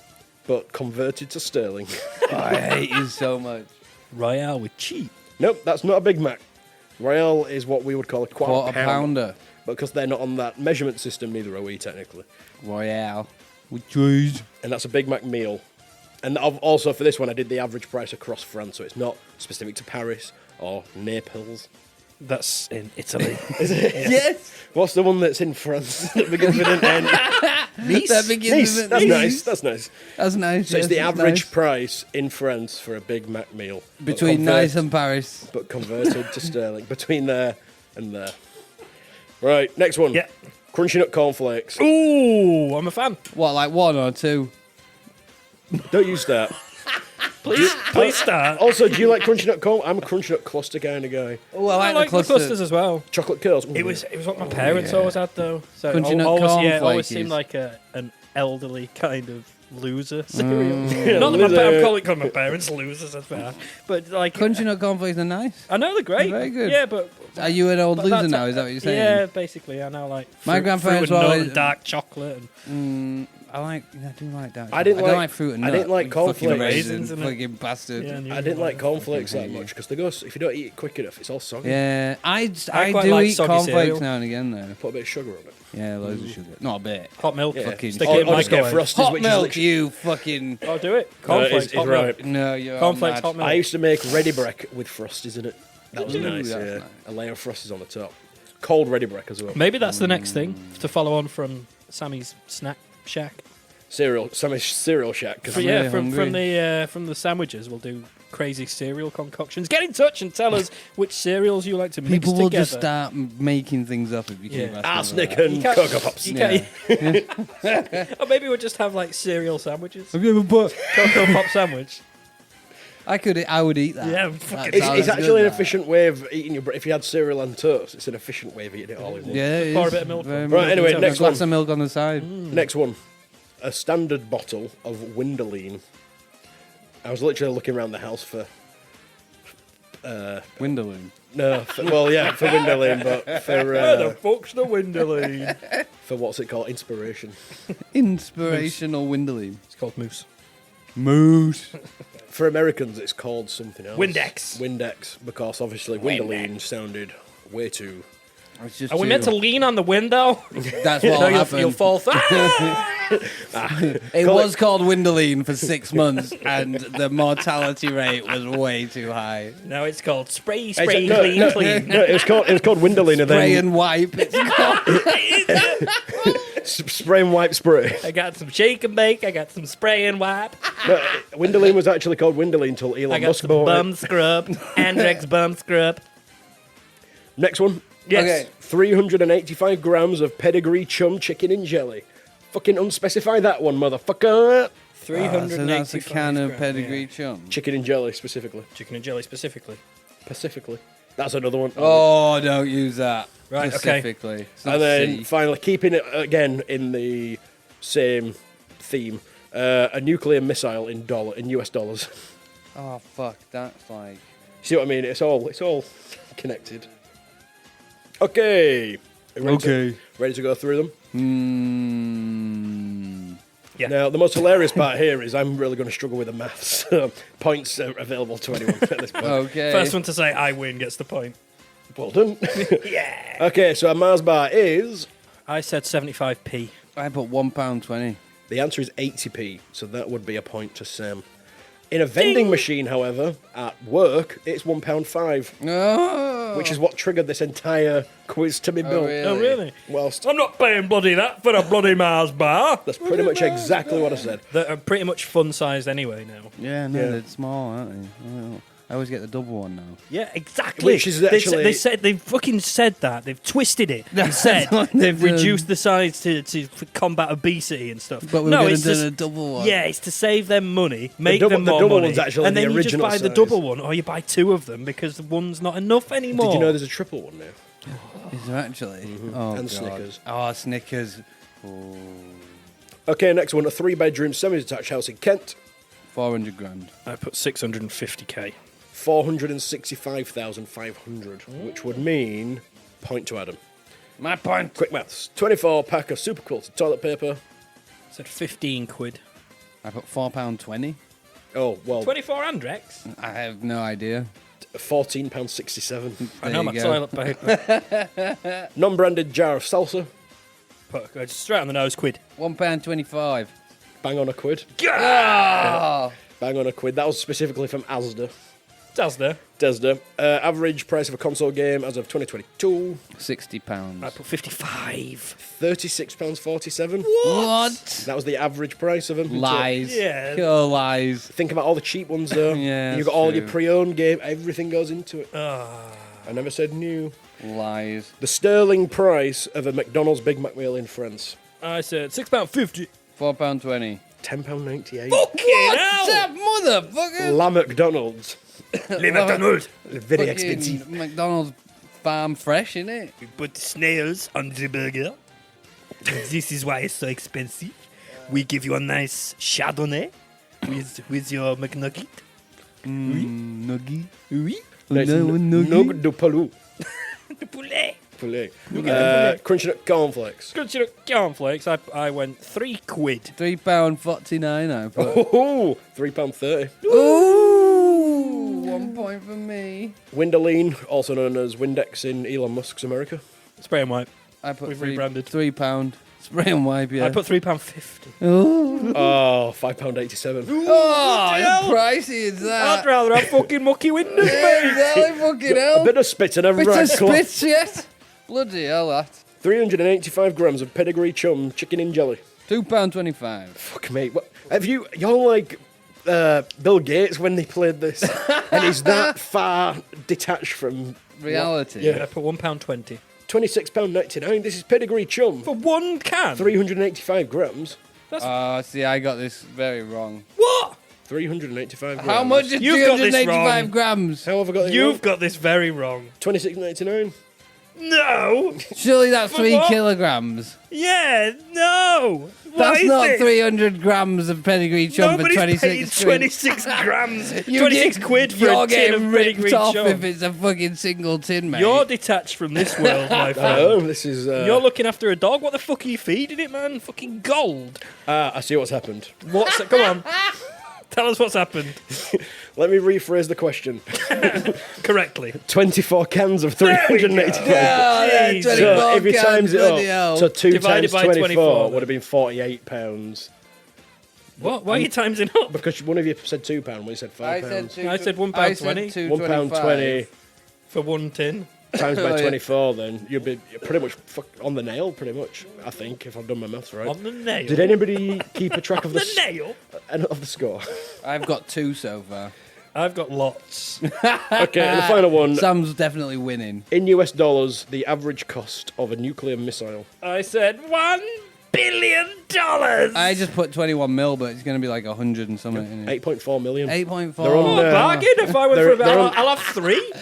but converted to sterling. I hate you so much. Royale with cheese. Nope, that's not a Big Mac. Royale is what we would call a quarter Quarter pounder. pounder. Because they're not on that measurement system, neither are we, technically. Royale. With cheese. And that's a Big Mac meal. And also for this one, I did the average price across France, so it's not specific to Paris or Naples. That's in Italy. Yes. What's the one that's in France that begins with an N? Nice. That begins Nice. with That's Nice. nice. That's nice. That's nice. So it's yes, the that's average nice. price in France for a Big Mac meal. but Between Nice and Paris. But converted to sterling. Between there and there. Right, next one. Yeah. Crunchy Nut Cornflakes. Ooh, I'm a fan. What, like one or two? Don't use that. Please start. Also, do you like Crunchy Nut Corn? I'm a Crunchy Nut cluster kind of guy. Oh, I like the clusters as well. Chocolate curls. It was what my parents yeah. always had though. So Crunchy it Nut always, Cornflakes. always seemed like an elderly kind of loser cereal. Yeah, Not that loser. I'm calling my parents losers, that's bad. But like, Crunchy Nut Cornflakes are nice. I know they're great. Very good. Yeah, but Are you an old but loser that's- now? Is that what you're saying? Yeah, basically. I now like My grandparents fruit and were nut always- and dark chocolate. And, I do like that. I didn't don't like- like fruit and I nut. didn't like you fucking cornflakes. raisin, Raisins, innit? fucking bastard. yeah, and I didn't like cornflakes that hate you. much because they go. If you don't eat it quick enough, it's all soggy. Yeah, I quite do like eat soggy cornflakes cereal. now and again though. Put a bit of sugar on it. Yeah, loads of sugar. Not a bit. hot milk. Yeah. Fucking Stick hot it in Or just get microwave. Frosties, Hot which milk, is literally. you fucking. Oh, do it. No, Cornflakes, it's hot right. milk. No, you're Cornflakes, mad. hot milk. I used to make Ready Break with Frosties in it. That was Ooh, nice. that's Yeah, nice. a layer of Frosties on the top. Cold Ready Break as well. Maybe that's the next thing to follow on from Sammy's Snack Shack. Sammy's Cereal Shack. 'Cause But I'm yeah, really from hungry. from the sandwiches, we'll do crazy cereal concoctions. Get in touch and tell us which cereals you like to mix People will together. just start making things up if you keep Yeah. asking. arsenic about and can't- Cocoa Pops. You Yeah. can't, or maybe we'll just have like cereal sandwiches. that. Have you ever put? Cocoa Pop sandwich. I would eat that. Yeah, That fucking- It's sounds actually good, an that. efficient way of eating your. If you had cereal and toast, it's an efficient way of eating it all in one. Yeah, it Pour a is. bit of milk Very on. much. Right, anyway, A next A glass one. of milk on the side. Next one. A standard bottle of Windoline. I was literally looking around the house for. Windowing. No, well, yeah, for Windoline, but Where the fuck's the Windoline? for what's it called? Inspiration. Inspirational windowing. It's called Moose. Moose. For Americans, it's called something else. Windex. Windex, because obviously Windoline sounded way too. It's just Are we too- meant to lean on the window? That's what No, happened. you'll fall through. It was called Windowline for 6 months, and the mortality rate was way too high. No, it's called spray, It's- spray, no, clean, no, clean. No, it was called Windoline, and Spray then and wipe. It's called. spray and wipe spray. I got some shake and bake. I got some spray and wipe. No, Windoline was actually called Windoline until I Elon got Musk some bought bum it. scrub. Andrex bum scrub. Next one. Yes. Okay. 385 grams of Pedigree Chum chicken and jelly. Fucking unspecify that one, motherfucker. 385 So that's a can of grams, Pedigree yeah. Chum. Chicken and jelly specifically. Chicken and jelly specifically. Pacifically. That's another one. Oh, don't use that. Right, okay. Specifically. It's not And then C. finally, keeping it again in the same theme, a nuclear missile in US dollars. Oh, fuck. That's like. See what I mean? It's all connected. Okay. Ready to go through them? Yeah. Now, the most hilarious part here is I'm really going to struggle with the maths. Points are available to anyone at this point. Okay. First one to say I win gets the point. Well done. Yeah. Okay, so a Mars bar is... I said 75p. I put £1.20. The answer is 80p, so that would be a point to Sam. In a vending machine, however, at work, it's £1.5, Oh, which is what triggered this entire quiz to be built. really? Oh, really? Whilst I'm not paying bloody that for a bloody Mars bar. that's pretty much exactly what I said. They're pretty much fun-sized anyway now. Yeah, no, Yeah. they're small, aren't they? Oh, I always get the double one now. Yeah, exactly. Which is They actually- they've fucking said that. They've twisted it and said what they've they've done. reduced the size to combat obesity and stuff. But we no, were going it's to do just, a double one. yeah, it's to save them money, make double- them the more double money, one's actually and the then you just original buy the size. double one, or you buy two of them because one's not enough anymore. Did you know there's a triple one now? Is there actually? Oh, And God. Snickers. Oh, Snickers. Oh, Okay, next one, a 3-bedroom semi-detached house in Kent, 400 grand. I put 650k. 465,500, which would mean point to Adam. My point. Quick maths. 24 pack of super quality toilet paper. I said 15 quid. I put £4.20. Oh, well, 24 Andrex? I have no idea. £14.67. I There know you my go. toilet paper. Non-branded jar of salsa. Put straight on the nose, quid. £1.25. Bang on a quid. Oh, Bang on a quid. That was specifically from Asda. Asda. Desda. Average price of a console game as of 2022, £60. I put 55. £36.47. What? That was the average price of them. Lies. Yeah. Pure lies. Think about all the cheap ones though. Yeah, You've got that's all true. your pre-owned game. Everything goes into it. I never said new. Lies. The sterling price of a McDonald's Big Mac meal in France. I said £6.50. £4.20. £10.98. Fucking That motherfucker! La McDonald's. Le McDonald's. Very Fucking expensive. McDonald's farm fresh, innit? We put snails on the burger. This is why it's so expensive. We give you a nice Chardonnay with your McNugget. Nuggy. Oui. Nice nug de palou. The poulet. Poulet. Crunchy nut cornflakes. Crunchy nut cornflakes. I went £3. £3.49 I put. Oh, £3.30. Ooh! 1 point for me. Windoline, also known as Windex in Elon Musk's America. Spray and wipe. I put We've rebranded. £3. Spray and wipe, yeah. I put £3.50. Ooh. Oh, £5.87. Oh, hell. how pricey is I'd that? rather have fucking mucky windows, mate. Exactly, fucking A hell. bit of spit and a Bit right of cloth. spit yet? Bloody hell, that. 385 grams of Pedigree Chum chicken in jelly. £2.25. Fuck, mate. What, you're like Bill Gates when they played this. And he's that far detached from Reality. Yeah. I put £1.20. £26.99. This is Pedigree Chum. For one can? 385 grams. Oh, see, I got this very wrong. What? 385 grams. How much is You've got this 385 wrong. grams? How have I got it You've wrong? got this very wrong. $26.99. No. Surely that's For 3 what? kilograms. Yeah, no. What That's is not it? 300 grams of Pedigree Chum Nobody's for paid 26 quid. 26 grams. You 26 get- quid for You're a tin getting of ripped Pedigree off Chum. if it's a fucking single tin, mate. You're detached from this world, my friend. Oh, this is... You're looking after a dog. What the fuck are you feeding it, man? Fucking gold. I see what's happened. What's Come on. Tell us what's happened Let me rephrase the question. correctly. 24 cans of There we go. 385. Oh, yeah, Jesus. 24 So if you cans, times it bloody up, hell. so 2 Divided times by 24 24 would have been £48. What? Why are you timesing up? Because one of you said £2, when you said I £5. said two. I said £1.20. I said £1.20 For one tin. times by Oh, yeah. 24, then you'd be pretty much on the nail, pretty much, I think, if I've done my maths right. On the nail. Did anybody keep a track of the the, nail? of the score? I've got 2 so far. I've got lots. Okay, and the final one. Sam's definitely winning. In US dollars, the average cost of a nuclear missile. I said $1 billion. I just put 21 mil, but it's going to be like 100 and something. Isn't it? 8.4 million. 8.4. They're on, Bargain. If I went they're- for a bit, they're I'll on- have 3.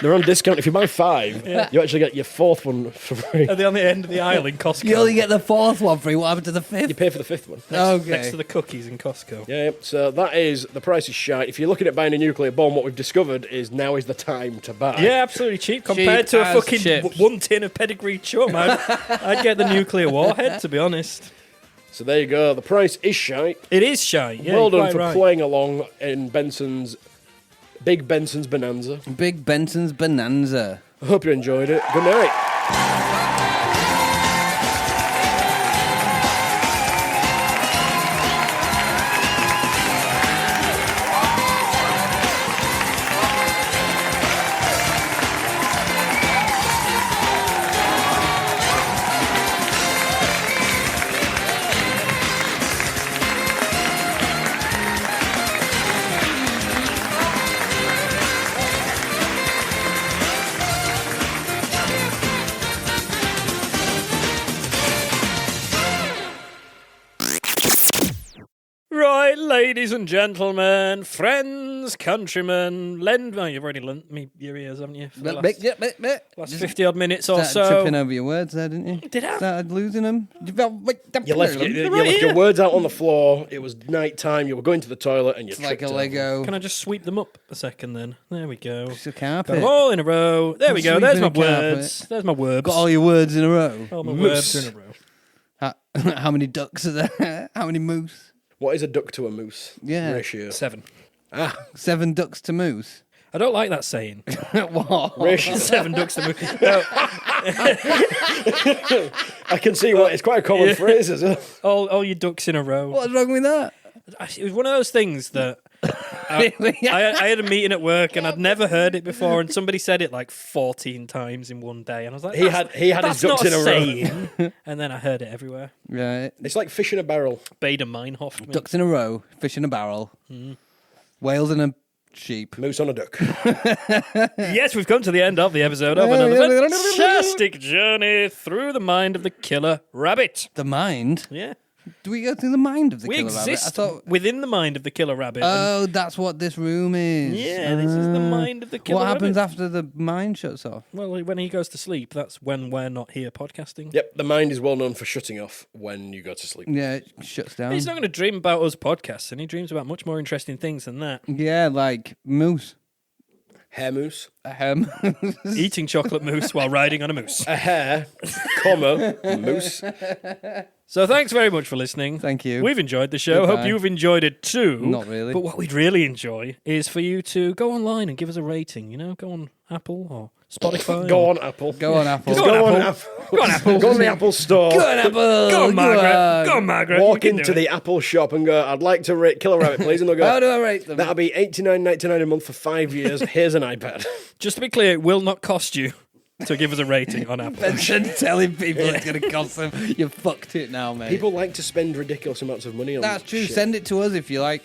They're on discount. If you buy 5, you actually get your 4th one for free. Are they on the end of the aisle in Costco? You only get the 4th one free. What happened to the 5th? You pay for the 5th one. Okay. Next to the cookies in Costco. Yeah, so that is, the price is shite. If you're looking at buying a nuclear bomb, what we've discovered is now is the time to buy. Yeah, absolutely cheap compared to a as fucking chips. one tin of Pedigree Chum. I'd get the nuclear warhead, to be honest. So there you go. The price is shite. It is shy. Yeah, Well you're done quite for right. playing along in Big Benson's Bonanza. Big Benson's Bonanza. I hope you enjoyed it. Good night. Right, ladies and gentlemen, friends, countrymen, you've already lent me your ears, haven't you? For the last 50-odd minutes or so. Tripping over your words there, didn't you? Did I? Started losing them. You left your words out on the floor. It was night time. You were going to the toilet and you It's like a tripped Lego. Can I just sweep them up a second then? There we go. It's a Got carpet. them all in a row. There we go. Sweeping There's my a carpet. words. There's my words. Got all your words in a row. All my Moose. words in a row. How many ducks are there? How many moose? What is a duck to a moose Yeah. ratio? 7. 7 ducks to moose. I don't like that saying. What? Ratio. 7 ducks to moose. No, I can see why it's quite a common phrase, is it? all your ducks in a row. What's wrong with that? It was one of those things that I had a meeting at work and I'd never heard it before, and somebody said it like 14 times in one day, and I was like, He had his ducks in a row. saying. And then I heard it everywhere. Right. It's like fish in a barrel. Bader Meinhof. Ducks in a row, fish in a barrel, whales in a sheep. Moose on a duck. Yes, we've come to the end of the episode of another fantastic journey through the mind of the killer rabbit. The mind? Yeah. Do we go through the mind of the We killer rabbit? I exist thought. within the mind of the killer rabbit. Oh, that's what this room is. Yeah, this is the mind of the killer What happens rabbit. after the mind shuts off? Well, when he goes to sleep, that's when we're not here podcasting. Yep, the mind is well known for shutting off when you go to sleep. Yeah, it shuts down. He's not going to dream about us podcasting. He dreams about much more interesting things than that. Yeah, like moose. Hair moose. Eating chocolate mousse while riding on a moose. A hare, comma, moose. So thanks very much for listening. Thank you. We've enjoyed the show. Goodbye. Hope you've enjoyed it too. Not really. But what we'd really enjoy is for you to go online and give us a rating. You know, go on Apple or Spotify. Go on, Apple. Go on, Apple. Go on, Go on, Apple. Apple. Go on, Apple. Go on the Apple store. Go on, Apple. Go on, Margaret. Go on, Margaret. You Walk can do into it. the Apple shop and go, I'd like to rate Killer Rabbit, please. And they'll How go, do I rate them? that'll be $89.99 a month for 5 years. Here's an iPad. Just to be clear, it will not cost you to give us a rating on Apple. Benson telling people it's going to cost them. You fucked it now, mate. People like to spend ridiculous amounts of money on That's true. shit. Send it to us if you like.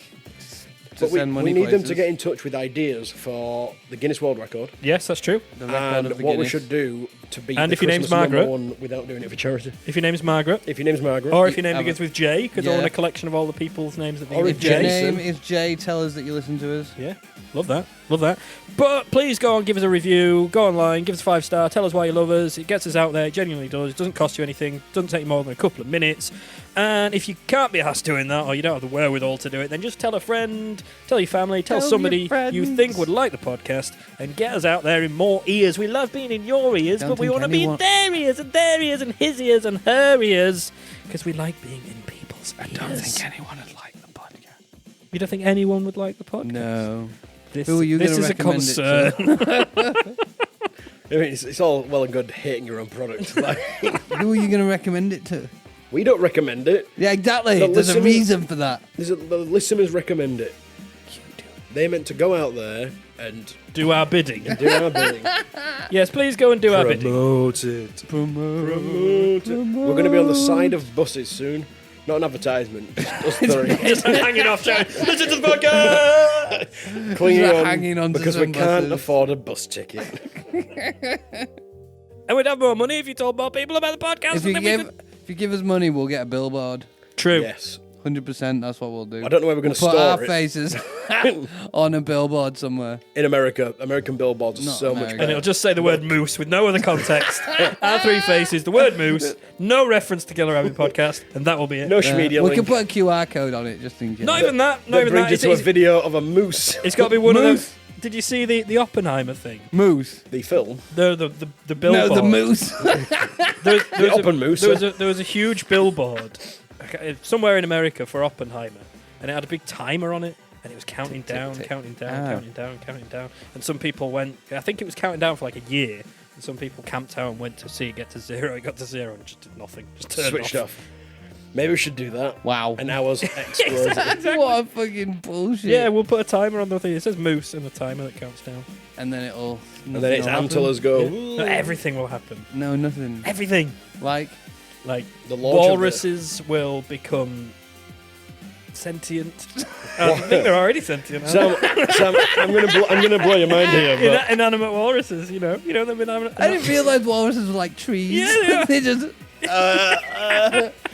But we, Send money we need them places. to get in touch with ideas for the Guinness World Record Yes, that's true. The record and of the what we Guinness. should do to beat And the if your name's Christmas number Margaret. one without doing it for charity. If your name's Margaret, If your name's Margaret, or if your name Have begins a- with J, because I Yeah. want a collection of all the people's names that Or begin if with Your J. Jason. name is Jay. Tell us that you listen to us. Yeah, love that. Love that. But please go on, give us a review. Go online, give us a 5-star. Tell us why you love us. It gets us out there. It genuinely does. It doesn't cost you anything. Doesn't take more than a couple of minutes. And if you can't be asked doing that, or you don't have the wherewithal to do it, then just tell a friend, tell your family, tell Tell somebody your friends. you think would like the podcast, and get us out there in more ears. We love being in your ears, Don't but we think want to be in anyone- their ears and their ears and his ears and her ears, because we like being in people's ears. I don't think anyone would like the podcast. You don't think anyone would like the podcast? No. This, Who are you this gonna is a recommend it concern. I mean, it's all well and good hating your own product. Like, Who are you going to recommend it to? we don't recommend it. Yeah, exactly. The There's a listeners- reason for that. The listeners recommend it. They're meant to go out there and Do our bidding. do our bidding. Yes, please go and do our bidding. Promote it. Promote it. We're going to be on the side of buses soon. Not an advertisement. Just us three. Just hanging off, shouting, listen to the podcast! Clinging Just on hanging on to because we some can't buses. afford a bus ticket. And we'd have more money if you told more people about the podcast. If you give us money, we'll get a billboard. True. Yes. 100%. That's what we'll do. I don't know where we're going to Put our store it. faces on a billboard somewhere. In America, American billboards are Not so much America. And better. it'll just say the word moose with no other context. Our 3 faces, the word moose, no reference to Killer Rabbit Podcast, and that will be it. No media We link. can put a QR code on it just in case. Not even that. Not that even brings that. you to a video of a moose. It's got to be one of Moose. those. Did you see the Oppenheimer thing? Moose. The film. The billboard. No, the moose. There was Oppen moose. There was a huge billboard somewhere in America for Oppenheimer, and it had a big timer on it, and it was counting down, tick. counting down, Ah. counting down, counting down. And some people went, I think it was counting down for like a year, Some people camped out and went to see it get to zero. It got to zero and just did nothing. Just turned Switched off. off. Maybe we should do that. Wow. An hour's explosion. What a fucking bullshit. Yeah, we'll put a timer on the thing. It says moose and a timer that counts down. And then it'll... And then it's nothing will until happen. us go. No, everything will happen. No, nothing. Everything. Like... Like, The launch of the- walruses will become sentient. I think they're already sentient. Sam, I'm gonna blow your mind here, but Inanimate walruses, you know them inanimate. I didn't realize walruses were like trees. Yeah. They just...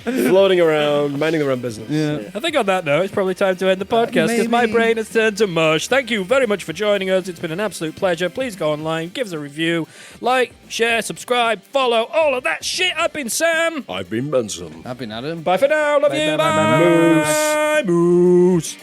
floating around, minding their own business. Yeah. I think on that note, it's probably time to end the podcast because my maybe. brain has turned to mush. Thank you very much for joining us. It's been an absolute pleasure. Please go online, give us a review, like, share, subscribe, follow, all of that shit. I've been Sam. I've been Benson. I've been Adam. Bye for now. Love Bye, you. bye, bye, bye, Bye. Moose.